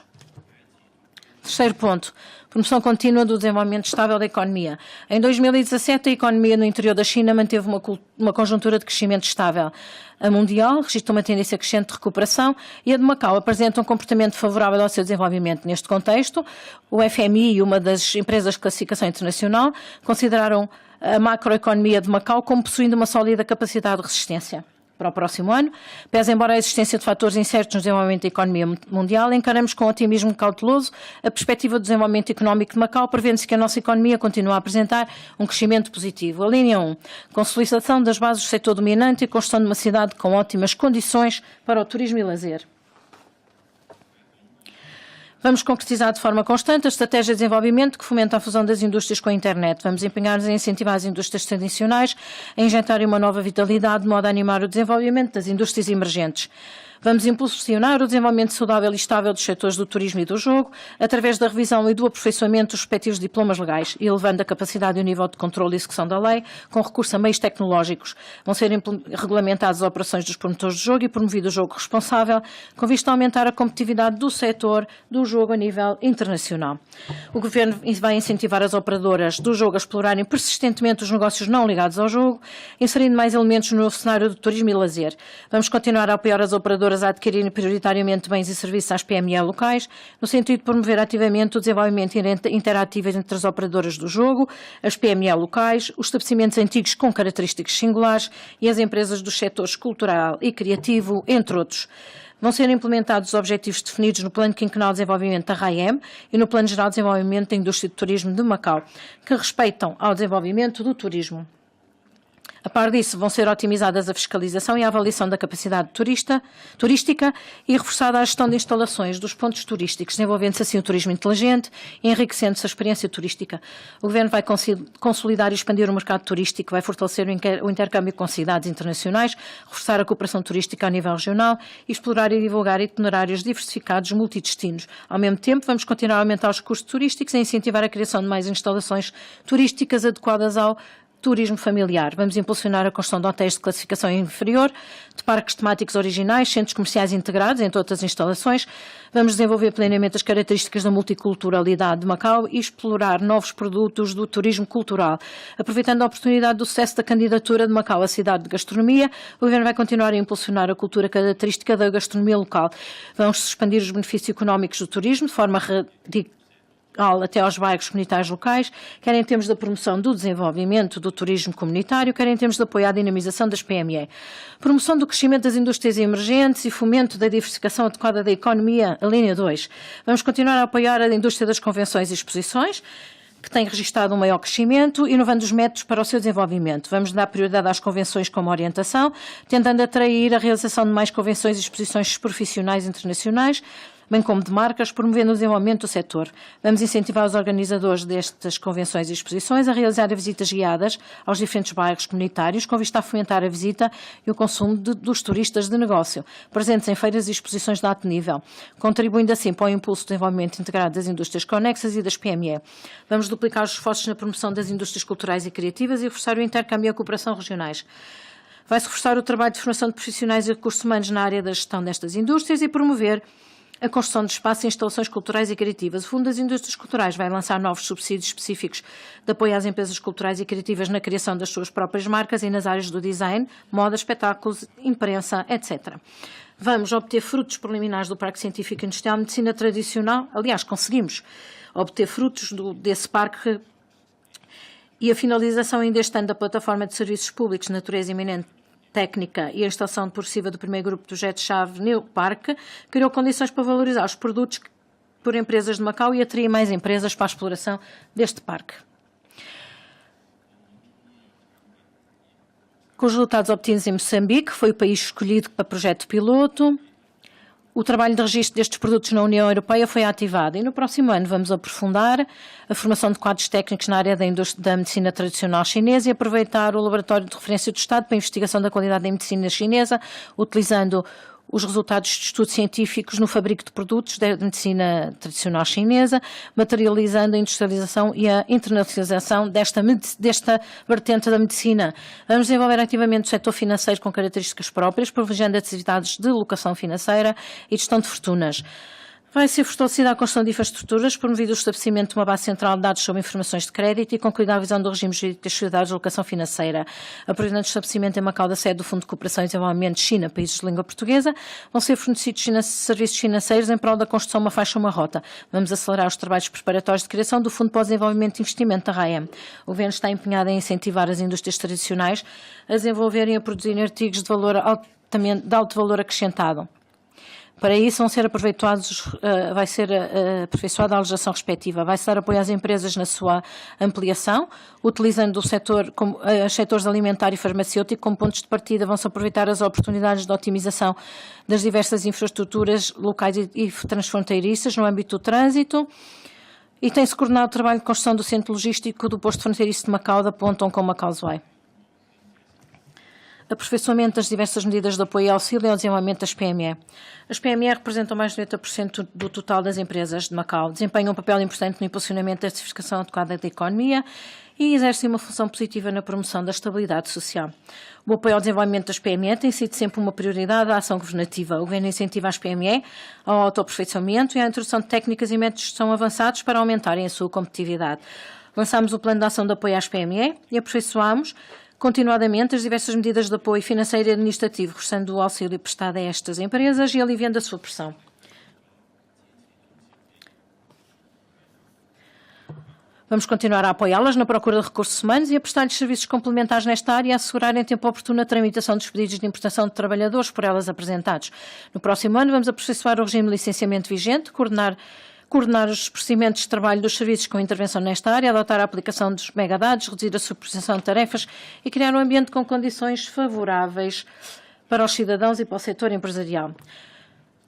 Terceiro ponto, promoção contínua do desenvolvimento estável da economia. Em 2017, a economia no interior da China manteve uma conjuntura de crescimento estável. A mundial registrou uma tendência crescente de recuperação e a de Macau apresenta um comportamento favorável ao seu desenvolvimento. Neste contexto, o FMI e uma das empresas de classificação internacional consideraram a macroeconomia de Macau como possuindo uma sólida capacidade de resistência. Para o próximo ano, pese embora a existência de fatores incertos no desenvolvimento da economia mundial, encaramos com otimismo cauteloso a perspectiva do desenvolvimento económico de Macau, prevendo-se que a nossa economia continue a apresentar um crescimento positivo. A linha 1, consolidação das bases do setor dominante e construção de uma cidade com ótimas condições para o turismo e lazer. Vamos concretizar de forma constante a estratégia de desenvolvimento que fomenta a fusão das indústrias com a internet. Vamos empenhar-nos em incentivar as indústrias tradicionais a injetarem uma nova vitalidade de modo a animar o desenvolvimento das indústrias emergentes. Vamos impulsionar o desenvolvimento saudável e estável dos setores do turismo e do jogo, através da revisão e do aperfeiçoamento dos respectivos diplomas legais, e elevando a capacidade e o nível de controle e execução da lei, com recurso a meios tecnológicos. Vão ser regulamentadas as operações dos promotores de jogo e promovido o jogo responsável, com vista a aumentar a competitividade do setor do jogo a nível internacional. O Governo vai incentivar as operadoras do jogo a explorarem persistentemente os negócios não ligados ao jogo, inserindo mais elementos no novo cenário do turismo e lazer. Vamos continuar a apoiar as operadoras a adquirirem prioritariamente bens e serviços às PME locais, no sentido de promover ativamente o desenvolvimento interativo entre as operadoras do jogo, as PME locais, os estabelecimentos antigos com características singulares e as empresas dos setores cultural e criativo, entre outros. Vão ser implementados os objetivos definidos no Plano Quinquenal de Desenvolvimento da RAEM e no Plano Geral de Desenvolvimento da Indústria de Turismo de Macau, que respeitam ao desenvolvimento do turismo. A par disso, vão ser otimizadas a fiscalização e a avaliação da capacidade turística e reforçada a gestão de instalações dos pontos turísticos, desenvolvendo-se assim o turismo inteligente e enriquecendo-se a experiência turística. O Governo vai consolidar e expandir o mercado turístico, vai fortalecer o intercâmbio com cidades internacionais, reforçar a cooperação turística a nível regional e explorar e divulgar itinerários diversificados multidestinos. Ao mesmo tempo, vamos continuar a aumentar os custos turísticos e incentivar a criação de mais instalações turísticas adequadas ao turismo familiar. Vamos impulsionar a construção de hotéis de classificação inferior, de parques temáticos originais, centros comerciais integrados, entre outras instalações. Vamos desenvolver plenamente as características da multiculturalidade de Macau e explorar novos produtos do turismo cultural. Aproveitando a oportunidade do sucesso da candidatura de Macau à cidade de gastronomia, o Governo vai continuar a impulsionar a cultura característica da gastronomia local. Vamos expandir os benefícios económicos do turismo de forma radical até aos bairros comunitários locais, quer em termos da promoção do desenvolvimento do turismo comunitário, quer em termos de apoio à dinamização das PME. Promoção do crescimento das indústrias emergentes e fomento da diversificação adequada da economia, a linha 2. Vamos continuar a apoiar a indústria das convenções e exposições, que tem registrado um maior crescimento, inovando os métodos para o seu desenvolvimento. Vamos dar prioridade às convenções como orientação, tentando atrair a realização de mais convenções e exposições profissionais internacionais, bem como de marcas, promovendo o desenvolvimento do setor. Vamos incentivar os organizadores destas convenções e exposições a realizar visitas guiadas aos diferentes bairros comunitários, com vista a fomentar a visita e o consumo dos turistas de negócio, presentes em feiras e exposições de alto nível, contribuindo assim para o impulso do desenvolvimento integrado das indústrias conexas e das PME. Vamos duplicar os esforços na promoção das indústrias culturais e criativas e reforçar o intercâmbio e a cooperação regionais. Vai-se reforçar o trabalho de formação de profissionais e recursos humanos na área da gestão destas indústrias e promover a construção de espaços e instalações culturais e criativas. O Fundo das Indústrias Culturais vai lançar novos subsídios específicos de apoio às empresas culturais e criativas na criação das suas próprias marcas e nas áreas do design, moda, espetáculos, imprensa, etc. Vamos obter frutos preliminares do Parque Científico Industrial de Medicina Tradicional. Aliás, conseguimos obter frutos desse parque e a finalização ainda este ano da plataforma de serviços públicos de natureza iminente técnica e a instalação progressiva do primeiro grupo de projetos-chave no parque criou condições para valorizar os produtos por empresas de Macau e atrair mais empresas para a exploração deste parque. Com os resultados obtidos em Moçambique, foi o país escolhido para projeto piloto. O trabalho de registro destes produtos na União Europeia foi ativado e no próximo ano vamos aprofundar a formação de quadros técnicos na área da medicina tradicional chinesa e aproveitar o Laboratório de Referência do Estado para a investigação da qualidade da medicina chinesa, utilizando os resultados de estudos científicos no fabrico de produtos da medicina tradicional chinesa, materializando a industrialização e a internacionalização desta vertente da medicina. Vamos desenvolver ativamente o setor financeiro com características próprias, privilegiando atividades de locação financeira e gestão de fortunas. Vai ser fortalecida a construção de infraestruturas, promovido o estabelecimento de uma base central de dados sobre informações de crédito e concluída a revisão do regime jurídico das sociedades de locação financeira. Aproveitando o estabelecimento em Macau da sede do Fundo de Cooperação e Desenvolvimento China, países de língua portuguesa, vão ser fornecidos serviços financeiros em prol da construção de uma faixa ou uma rota. Vamos acelerar os trabalhos preparatórios de criação do Fundo para o Desenvolvimento e Investimento da RAEM. O Governo está empenhado em incentivar as indústrias tradicionais a desenvolverem e a produzirem artigos de alto valor acrescentado. Para isso vai ser aperfeiçoada a legislação respectiva. Vai-se dar apoio às empresas na sua ampliação, utilizando os setores alimentar e farmacêutico como pontos de partida. Vão-se aproveitar as oportunidades de otimização das diversas infraestruturas locais e transfronteiriças no âmbito do trânsito. E tem-se coordenado o trabalho de construção do centro logístico do posto fronteiriço de Macau, da ponte com Macau Zwei. Aperfeiçoamento das diversas medidas de apoio e auxílio ao desenvolvimento das PME. As PME representam mais de 90% do total das empresas de Macau, desempenham um papel importante no impulsionamento da diversificação adequada da economia e exercem uma função positiva na promoção da estabilidade social. O apoio ao desenvolvimento das PME tem sido sempre uma prioridade da ação governativa. O Governo incentiva as PME ao autoaperfeiçoamento e à introdução de técnicas e métodos de gestão avançados para aumentarem a sua competitividade. Lançámos o Plano de Ação de Apoio às PME e aperfeiçoámos continuadamente as diversas medidas de apoio financeiro e administrativo, reforçando o auxílio prestado a estas empresas e aliviando a sua pressão. Vamos continuar a apoiá-las na procura de recursos humanos e a prestar-lhes serviços complementares nesta área e a assegurar em tempo oportuno a tramitação dos pedidos de importação de trabalhadores por elas apresentados. No próximo ano vamos aperfeiçoar o regime de licenciamento vigente, coordenar os procedimentos de trabalho dos serviços com intervenção nesta área, adotar a aplicação dos megadados, reduzir a superposição de tarefas e criar um ambiente com condições favoráveis para os cidadãos e para o setor empresarial.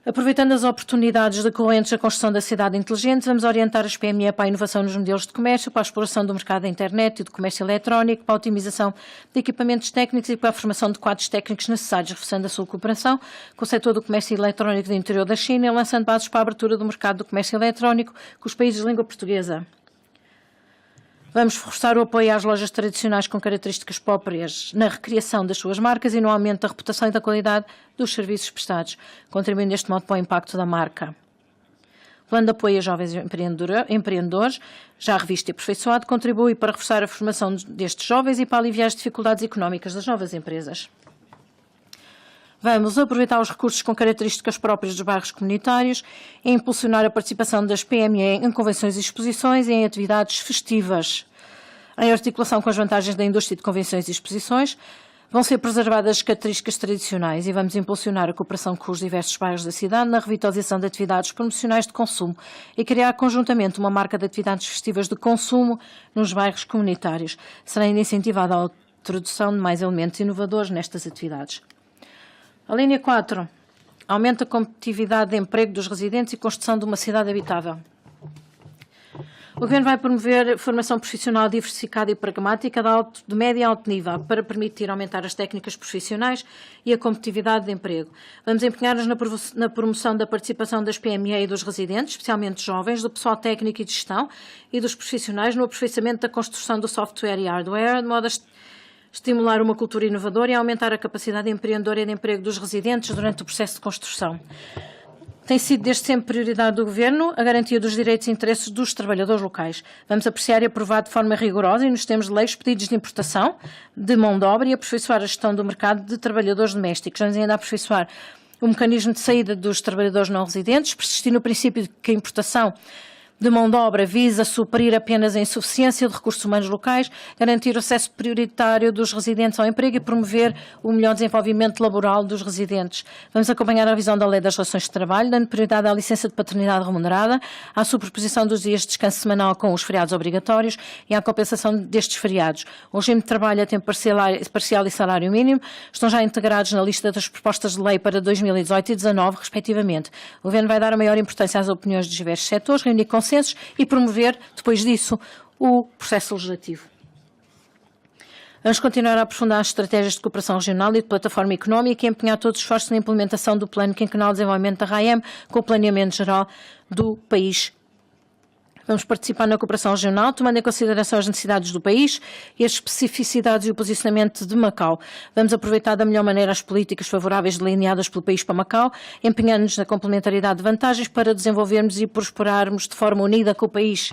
Aproveitando as oportunidades decorrentes da construção da cidade inteligente, vamos orientar as PME para a inovação nos modelos de comércio, para a exploração do mercado da internet e do comércio eletrónico, para a otimização de equipamentos técnicos e para a formação de quadros técnicos necessários, reforçando a sua cooperação com o setor do comércio eletrónico do interior da China e lançando bases para a abertura do mercado do comércio eletrónico com os países de língua portuguesa. Vamos reforçar o apoio às lojas tradicionais com características próprias na recriação das suas marcas e no aumento da reputação e da qualidade dos serviços prestados, contribuindo deste modo para o impacto da marca. O Plano de Apoio a Jovens Empreendedores, já revisto e aperfeiçoado, contribui para reforçar a formação destes jovens e para aliviar as dificuldades económicas das novas empresas. Vamos aproveitar os recursos com características próprias dos bairros comunitários e impulsionar a participação das PME em convenções e exposições e em atividades festivas. Em articulação com as vantagens da indústria de convenções e exposições, vão ser preservadas as características tradicionais e vamos impulsionar a cooperação com os diversos bairros da cidade na revitalização de atividades promocionais de consumo e criar conjuntamente uma marca de atividades festivas de consumo nos bairros comunitários. Será ainda incentivada a introdução de mais elementos inovadores nestas atividades. A linha 4. Aumenta a competitividade de emprego dos residentes e construção de uma cidade habitável. O Governo vai promover formação profissional diversificada e pragmática de médio e alto nível para permitir aumentar as técnicas profissionais e a competitividade de emprego. Vamos empenhar-nos na promoção da participação das PME e dos residentes, especialmente jovens, do pessoal técnico e de gestão e dos profissionais no aperfeiçoamento da construção do software e hardware, de modo a estimular uma cultura inovadora e aumentar a capacidade empreendedora e de emprego dos residentes durante o processo de construção. Tem sido desde sempre prioridade do Governo a garantia dos direitos e interesses dos trabalhadores locais. Vamos apreciar e aprovar de forma rigorosa e nos termos de lei os pedidos de importação de mão de obra e aperfeiçoar a gestão do mercado de trabalhadores domésticos. Vamos ainda aperfeiçoar o mecanismo de saída dos trabalhadores não residentes, persistir no princípio de que a importação de mão de obra visa suprir apenas a insuficiência de recursos humanos locais, garantir o acesso prioritário dos residentes ao emprego e promover o melhor desenvolvimento laboral dos residentes. Vamos acompanhar a revisão da Lei das Relações de Trabalho, dando prioridade à licença de paternidade remunerada, à superposição dos dias de descanso semanal com os feriados obrigatórios e à compensação destes feriados. O regime de trabalho a tempo parcial e salário mínimo estão já integrados na lista das propostas de lei para 2018 e 2019, respectivamente. O Governo vai dar a maior importância às opiniões dos diversos setores, reunir consensos e promover, depois disso, o processo legislativo. Vamos continuar a aprofundar as estratégias de cooperação regional e de plataforma económica e empenhar todos os esforços na implementação do Plano Quinquenal de Desenvolvimento da RAEM com o planeamento geral do país. Vamos participar na cooperação regional, tomando em consideração as necessidades do país e as especificidades e o posicionamento de Macau. Vamos aproveitar da melhor maneira as políticas favoráveis delineadas pelo país para Macau, empenhando-nos na complementaridade de vantagens para desenvolvermos e prosperarmos de forma unida com o país.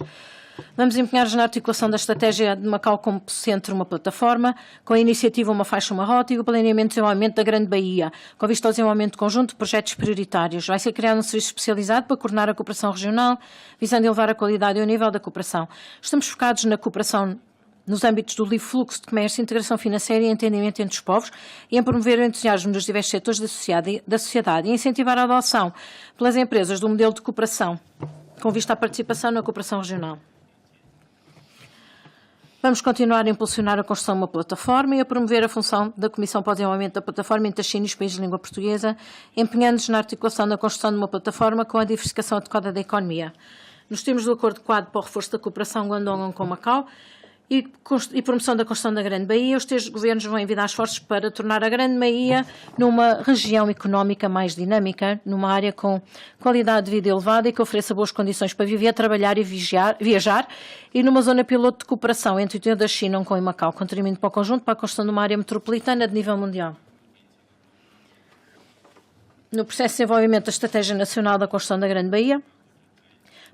Vamos empenhar-nos na articulação da estratégia de Macau como centro uma plataforma, com a iniciativa Uma Faixa, Uma Rota e o planeamento de desenvolvimento da Grande Baía, com vista ao desenvolvimento conjunto de projetos prioritários. Vai ser criado um serviço especializado para coordenar a cooperação regional, visando elevar a qualidade e o nível da cooperação. Estamos focados na cooperação nos âmbitos do livre fluxo de comércio, integração financeira e entendimento entre os povos e em promover o entusiasmo dos diversos setores da sociedade e incentivar a adoção pelas empresas do modelo de cooperação, com vista à participação na cooperação regional. Vamos continuar a impulsionar a construção de uma plataforma e a promover a função da Comissão para o Desenvolvimento da Plataforma entre a China e os países de língua portuguesa, empenhando-nos na articulação da construção de uma plataforma com a diversificação adequada da economia. Nos termos do Acordo Quadro para o reforço da cooperação Guangdong com Macau e promoção da construção da Grande Baía, os três governos vão envidar esforços para tornar a Grande Baía numa região económica mais dinâmica, numa área com qualidade de vida elevada e que ofereça boas condições para viver, trabalhar e viajar, e numa zona piloto de cooperação entre o interior da China, Hong Kong e Macau, contribuindo para o conjunto para a construção de uma área metropolitana de nível mundial. No processo de desenvolvimento da Estratégia Nacional da Construção da Grande Baía,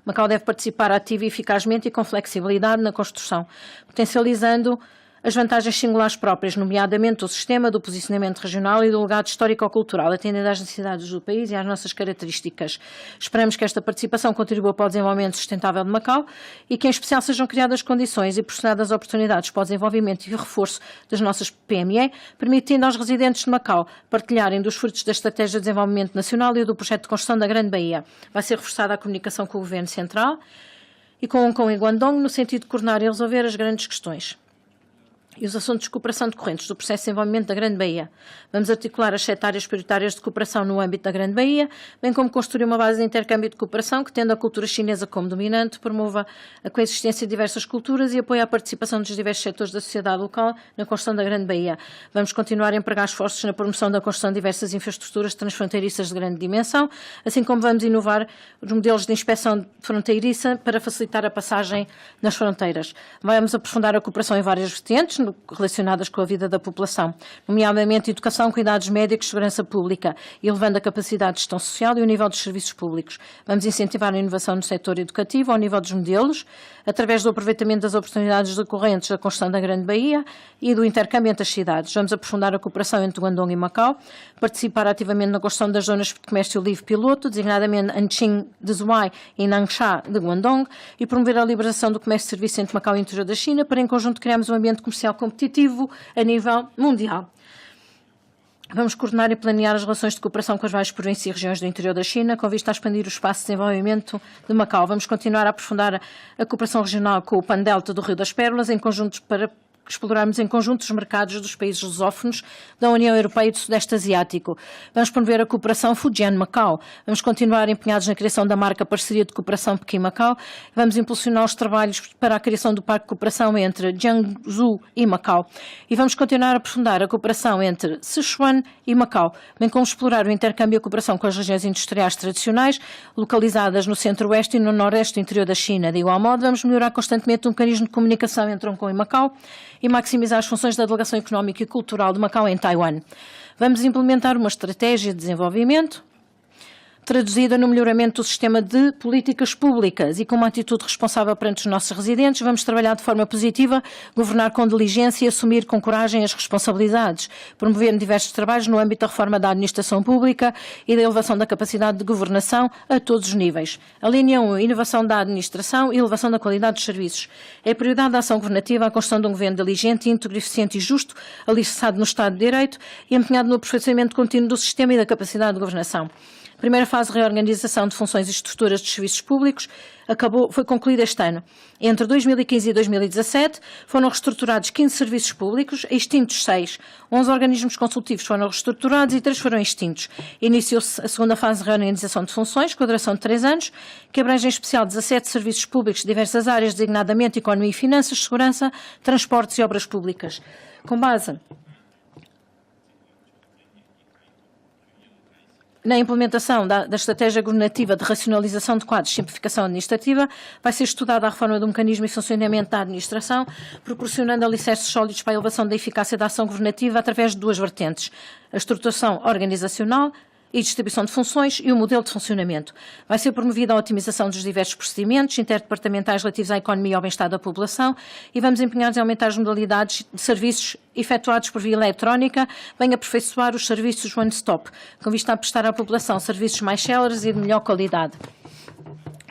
Macau deve participar ativa e eficazmente e com flexibilidade na construção, potencializando as vantagens singulares próprias, nomeadamente o sistema do posicionamento regional e do legado histórico-cultural, atendendo às necessidades do país e às nossas características. Esperamos que esta participação contribua para o desenvolvimento sustentável de Macau e que, em especial, sejam criadas condições e proporcionadas oportunidades para o desenvolvimento e o reforço das nossas PME, permitindo aos residentes de Macau partilharem dos frutos da Estratégia de Desenvolvimento Nacional e do projeto de construção da Grande Baía. Vai ser reforçada a comunicação com o Governo Central e com Hong Kong e Guangdong no sentido de coordenar e resolver as grandes questões e os assuntos de cooperação decorrentes do processo de desenvolvimento da Grande Baía. Vamos articular as 7 áreas prioritárias de cooperação no âmbito da Grande Baía, bem como construir uma base de intercâmbio de cooperação que, tendo a cultura chinesa como dominante, promova a coexistência de diversas culturas e apoie a participação dos diversos setores da sociedade local na construção da Grande Baía. Vamos continuar a empregar esforços na promoção da construção de diversas infraestruturas transfronteiriças de grande dimensão, assim como vamos inovar os modelos de inspeção fronteiriça para facilitar a passagem nas fronteiras. Vamos aprofundar a cooperação em várias vertentes, relacionadas com a vida da população, nomeadamente educação, cuidados médicos, segurança pública, elevando a capacidade de gestão social e o nível dos serviços públicos. Vamos incentivar a inovação no setor educativo ao nível dos modelos, através do aproveitamento das oportunidades decorrentes da construção da Grande Baía e do intercâmbio entre as cidades. Vamos aprofundar a cooperação entre Guangdong e Macau, participar ativamente na construção das zonas de comércio livre piloto, designadamente Anqing de Zhuhai e Nangsha de Guangdong, e promover a liberação do comércio de serviços entre Macau e o interior da China, para em conjunto criarmos um ambiente comercial competitivo a nível mundial. Vamos coordenar e planear as relações de cooperação com as várias províncias e regiões do interior da China, com vista a expandir o espaço de desenvolvimento de Macau. Vamos continuar a aprofundar a cooperação regional com o Pan-Delta do Rio das Pérolas, em conjunto para explorarmos em conjunto os mercados dos países lusófonos da União Europeia e do Sudeste Asiático. Vamos promover a cooperação Fujian-Macau. Vamos continuar empenhados na criação da marca Parceria de Cooperação Pequim-Macau. Vamos impulsionar os trabalhos para a criação do Parque de Cooperação entre Jiangsu e Macau. E vamos continuar a aprofundar a cooperação entre Sichuan e Macau, bem como explorar o intercâmbio e a cooperação com as regiões industriais tradicionais, localizadas no centro-oeste e no noroeste do interior da China. De igual modo, vamos melhorar constantemente o mecanismo de comunicação entre Hong Kong e Macau e maximizar as funções da delegação económica e cultural de Macau em Taiwan. Vamos implementar uma estratégia de desenvolvimento traduzida no melhoramento do sistema de políticas públicas e com uma atitude responsável perante os nossos residentes. Vamos trabalhar de forma positiva, governar com diligência e assumir com coragem as responsabilidades, promover diversos trabalhos no âmbito da reforma da administração pública e da elevação da capacidade de governação a todos os níveis. A linha 1, inovação da administração e elevação da qualidade dos serviços. É a prioridade da ação governativa a construção de um governo diligente, íntegro, eficiente e justo, alicerçado no Estado de Direito e empenhado no aperfeiçoamento contínuo do sistema e da capacidade de governação. primeira fase de reorganização de funções e estruturas dos serviços públicos foi concluída este ano. Entre 2015 e 2017 foram reestruturados 15 serviços públicos, extintos 6. 11 organismos consultivos foram reestruturados e 3 foram extintos. Iniciou-se a segunda fase de reorganização de funções, com a duração de 3 anos, que abrange em especial 17 serviços públicos de diversas áreas, designadamente economia e finanças, segurança, transportes e obras públicas. Com base na implementação da estratégia governativa de racionalização de quadros de simplificação administrativa, vai ser estudada a reforma do mecanismo e funcionamento da administração, proporcionando alicerces sólidos para a elevação da eficácia da ação governativa através de 2 vertentes: a estruturação organizacional e distribuição de funções e o modelo de funcionamento. Vai ser promovida a otimização dos diversos procedimentos interdepartamentais relativos à economia e ao bem-estar da população e vamos empenhar-nos em aumentar as modalidades de serviços efetuados por via eletrónica, bem aperfeiçoar os serviços one-stop, com vista a prestar à população serviços mais céleres e de melhor qualidade.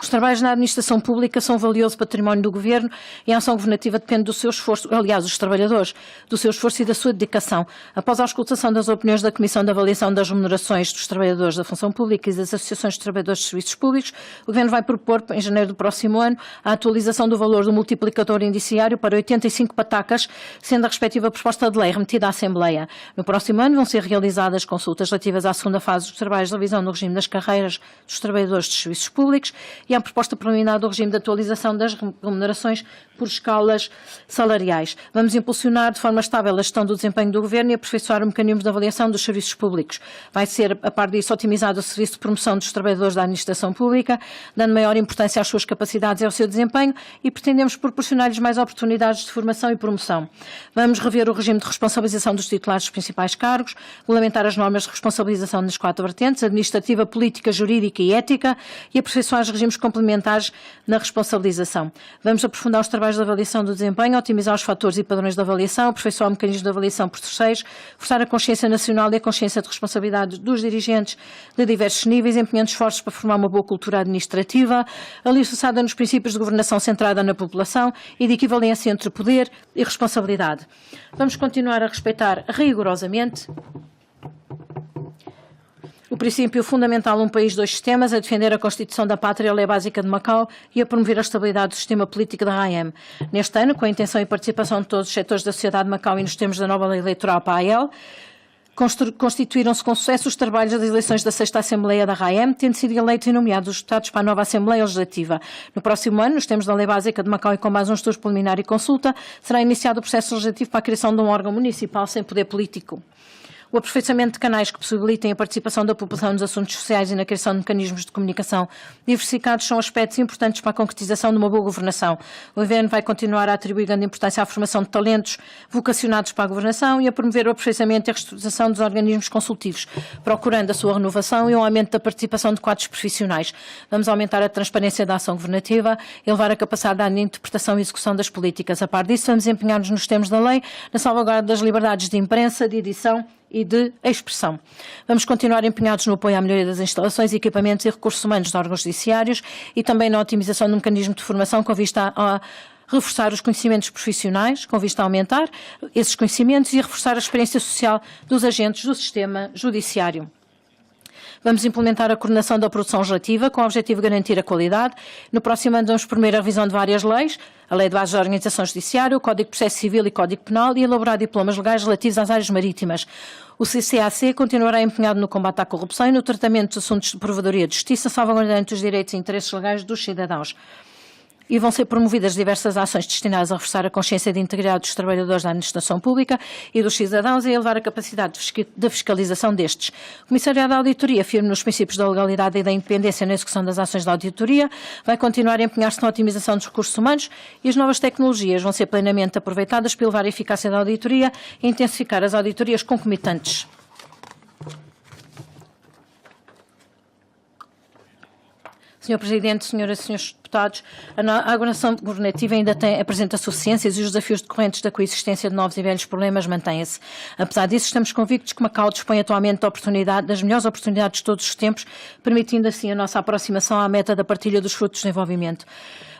Os trabalhos na administração pública são um valioso património do Governo e a ação governativa depende do seu esforço, aliás, os trabalhadores, do seu esforço e da sua dedicação. Após a auscultação das opiniões da Comissão de Avaliação das Remunerações dos Trabalhadores da Função Pública e das Associações de Trabalhadores de Serviços Públicos, o Governo vai propor, em janeiro do próximo ano, a atualização do valor do multiplicador indiciário para 85 patacas, sendo a respectiva proposta de lei remetida à Assembleia. No próximo ano vão ser realizadas consultas relativas à segunda fase dos trabalhos de revisão no regime das carreiras dos trabalhadores de serviços públicos e à proposta preliminar do regime de atualização das remunerações por escalas salariais. Vamos impulsionar de forma estável a gestão do desempenho do Governo e aperfeiçoar o mecanismo de avaliação dos serviços públicos. Vai ser, a par disso, otimizado o serviço de promoção dos trabalhadores da administração pública, dando maior importância às suas capacidades e ao seu desempenho e pretendemos proporcionar-lhes mais oportunidades de formação e promoção. Vamos rever o regime de responsabilização dos titulares dos principais cargos, regulamentar as normas de responsabilização nas 4 vertentes: administrativa, política, jurídica e ética, e aperfeiçoar os regimes complementares na responsabilização. Vamos aprofundar os trabalhos de avaliação do desempenho, otimizar os fatores e padrões de avaliação, aperfeiçoar o mecanismo de avaliação por terceiros, forçar a consciência nacional e a consciência de responsabilidade dos dirigentes de diversos níveis, empenhando esforços para formar uma boa cultura administrativa, alicerçada nos princípios de governação centrada na população e de equivalência entre poder e responsabilidade. Vamos continuar a respeitar rigorosamente o princípio fundamental um país, 2 sistemas, a defender a Constituição da Pátria, a Lei Básica de Macau e a promover a estabilidade do sistema político da RAM. Neste ano, com a intenção e participação de todos os setores da sociedade de Macau e nos termos da nova lei eleitoral para a AEL, constituíram-se com sucesso os trabalhos das eleições da 6ª Assembleia da RAM, tendo sido eleitos e nomeados os deputados para a nova Assembleia Legislativa. No próximo ano, nos termos da Lei Básica de Macau e com base num estudo preliminar e consulta, será iniciado o processo legislativo para a criação de um órgão municipal sem poder político. O aperfeiçoamento de canais que possibilitem a participação da população nos assuntos sociais e na criação de mecanismos de comunicação diversificados são aspectos importantes para a concretização de uma boa governação. O Governo vai continuar a atribuir grande importância à formação de talentos vocacionados para a governação e a promover o aperfeiçoamento e a reestruturação dos organismos consultivos, procurando a sua renovação e o aumento da participação de quadros profissionais. Vamos aumentar a transparência da ação governativa e elevar a capacidade de interpretação e execução das políticas. A par disso, vamos empenhar-nos nos termos da lei, na salvaguarda das liberdades de imprensa, de edição e de expressão. Vamos continuar empenhados no apoio à melhoria das instalações, equipamentos e recursos humanos de órgãos judiciários e também na otimização do mecanismo de formação com vista a reforçar os conhecimentos profissionais, com vista a aumentar esses conhecimentos e a reforçar a experiência social dos agentes do sistema judiciário. Vamos implementar a coordenação da produção legislativa com o objetivo de garantir a qualidade. No próximo ano vamos promover a revisão de várias leis, a Lei de Bases da Organização Judiciária, o Código de Processo Civil e Código Penal e elaborar diplomas legais relativos às áreas marítimas. O CCAC continuará empenhado no combate à corrupção e no tratamento dos assuntos de provedoria de justiça, salvaguardando os direitos e interesses legais dos cidadãos. E vão ser promovidas diversas ações destinadas a reforçar a consciência de integridade dos trabalhadores da administração pública e dos cidadãos e a elevar a capacidade de fiscalização destes. O Comissariado da Auditoria, firme nos princípios da legalidade e da independência na execução das ações da auditoria, vai continuar a empenhar-se na otimização dos recursos humanos e as novas tecnologias vão ser plenamente aproveitadas para elevar a eficácia da auditoria e intensificar as auditorias concomitantes. Senhor Presidente, senhoras e senhores deputados, a governação governativa ainda apresenta suficiências e os desafios decorrentes da coexistência de novos e velhos problemas mantêm-se. Apesar disso, estamos convictos que Macau dispõe atualmente das melhores oportunidades de todos os tempos, permitindo assim a nossa aproximação à meta da partilha dos frutos do desenvolvimento.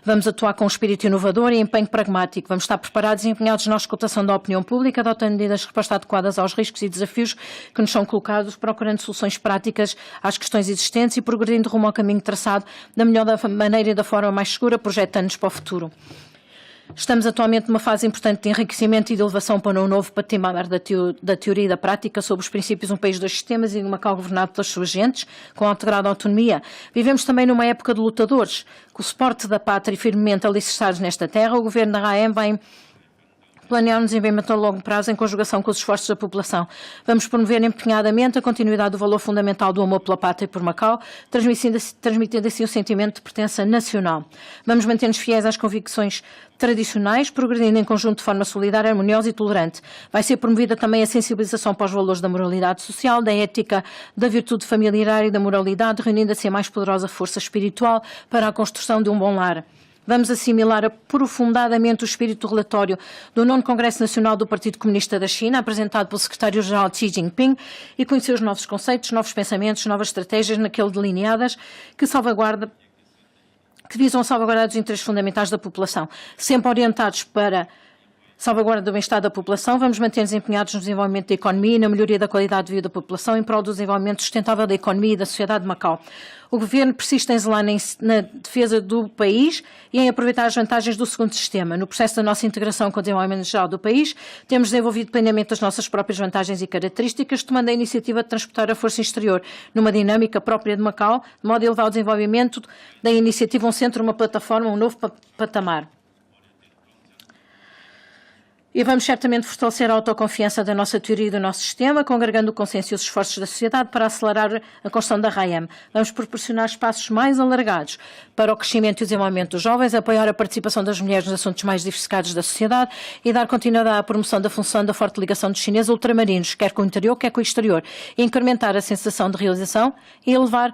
Vamos atuar com um espírito inovador e empenho pragmático. Vamos estar preparados e empenhados na escutação da opinião pública, adotando medidas de resposta adequadas aos riscos e desafios que nos são colocados, procurando soluções práticas às questões existentes e progredindo rumo ao caminho traçado da melhor maneira e da forma mais segura, projetando-nos para o futuro. Estamos atualmente numa fase importante de enriquecimento e de elevação para um novo patamar da teoria e da prática sobre os princípios de um país, dois sistemas e de uma Macau governado pelas suas gentes, com integrada autonomia. Vivemos também numa época de lutadores. Com o suporte da pátria firmemente alicerçados nesta terra, o governo da RAM vai planear um desenvolvimento a longo prazo em conjugação com os esforços da população. Vamos promover empenhadamente a continuidade do valor fundamental do amor pela pátria e por Macau, transmitindo assim o sentimento de pertença nacional. Vamos manter-nos fiéis às convicções tradicionais, progredindo em conjunto de forma solidária, harmoniosa e tolerante. Vai ser promovida também a sensibilização para os valores da moralidade social, da ética, da virtude familiar e da moralidade, reunindo assim a mais poderosa força espiritual para a construção de um bom lar. Vamos assimilar aprofundadamente o espírito relatório do 9º Congresso Nacional do Partido Comunista da China, apresentado pelo secretário-geral Xi Jinping, e conhecer os novos conceitos, novos pensamentos, novas estratégias naquele delineadas que visam salvaguardar os interesses fundamentais da população, sempre orientados para salvaguarda do bem-estar da população. Vamos manter-nos empenhados no desenvolvimento da economia e na melhoria da qualidade de vida da população em prol do desenvolvimento sustentável da economia e da sociedade de Macau. O Governo persiste em zelar na defesa do país e em aproveitar as vantagens do segundo sistema. No processo da nossa integração com o desenvolvimento geral do país, temos desenvolvido plenamente as nossas próprias vantagens e características, tomando a iniciativa de transportar a força exterior numa dinâmica própria de Macau, de modo a elevar o desenvolvimento da iniciativa um centro, uma plataforma, um novo patamar. E vamos certamente fortalecer a autoconfiança da nossa teoria e do nosso sistema, congregando o consenso e os esforços da sociedade para acelerar a construção da RAM. Vamos proporcionar espaços mais alargados para o crescimento e o desenvolvimento dos jovens, apoiar a participação das mulheres nos assuntos mais diversificados da sociedade e dar continuidade à promoção da função da forte ligação dos chineses ultramarinos, quer com o interior, quer com o exterior, e incrementar a sensação de realização e elevar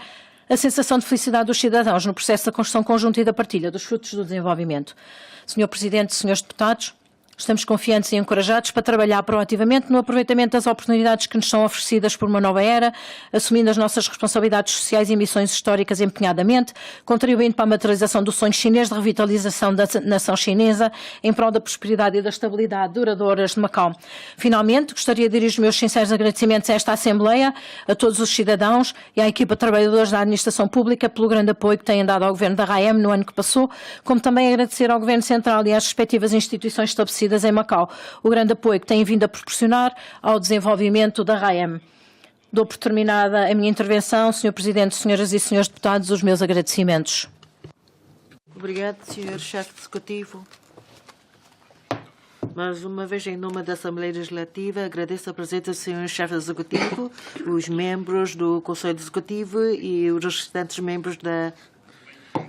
a sensação de felicidade dos cidadãos no processo da construção conjunta e da partilha dos frutos do desenvolvimento. Senhor Presidente, senhores deputados, estamos confiantes e encorajados para trabalhar proativamente no aproveitamento das oportunidades que nos são oferecidas por uma nova era, assumindo as nossas responsabilidades sociais e missões históricas empenhadamente, contribuindo para a materialização do sonho chinês de revitalização da nação chinesa em prol da prosperidade e da estabilidade duradouras de Macau. Finalmente, gostaria de dirigir os meus sinceros agradecimentos a esta Assembleia, a todos os cidadãos e à equipa de trabalhadores da administração pública pelo grande apoio que têm dado ao Governo da RAM no ano que passou, como também agradecer ao Governo Central e às respectivas instituições estabelecidas em Macau o grande apoio que têm vindo a proporcionar ao desenvolvimento da RAM. Dou por terminada a minha intervenção. Senhor Presidente, senhoras e senhores deputados, os meus agradecimentos. Obrigado, Senhor Chefe Executivo. Mais uma vez, em nome da Assembleia Legislativa, agradeço a presença do Senhor Chefe Executivo, os membros do Conselho Executivo e os restantes membros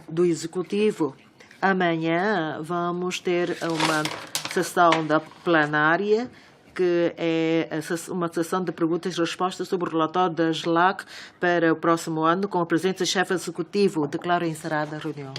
do Executivo. Amanhã vamos ter uma sessão da plenária, que é uma sessão de perguntas e respostas sobre o relatório da GLAC para o próximo ano, com a presença do chefe executivo. Declaro encerrada a reunião.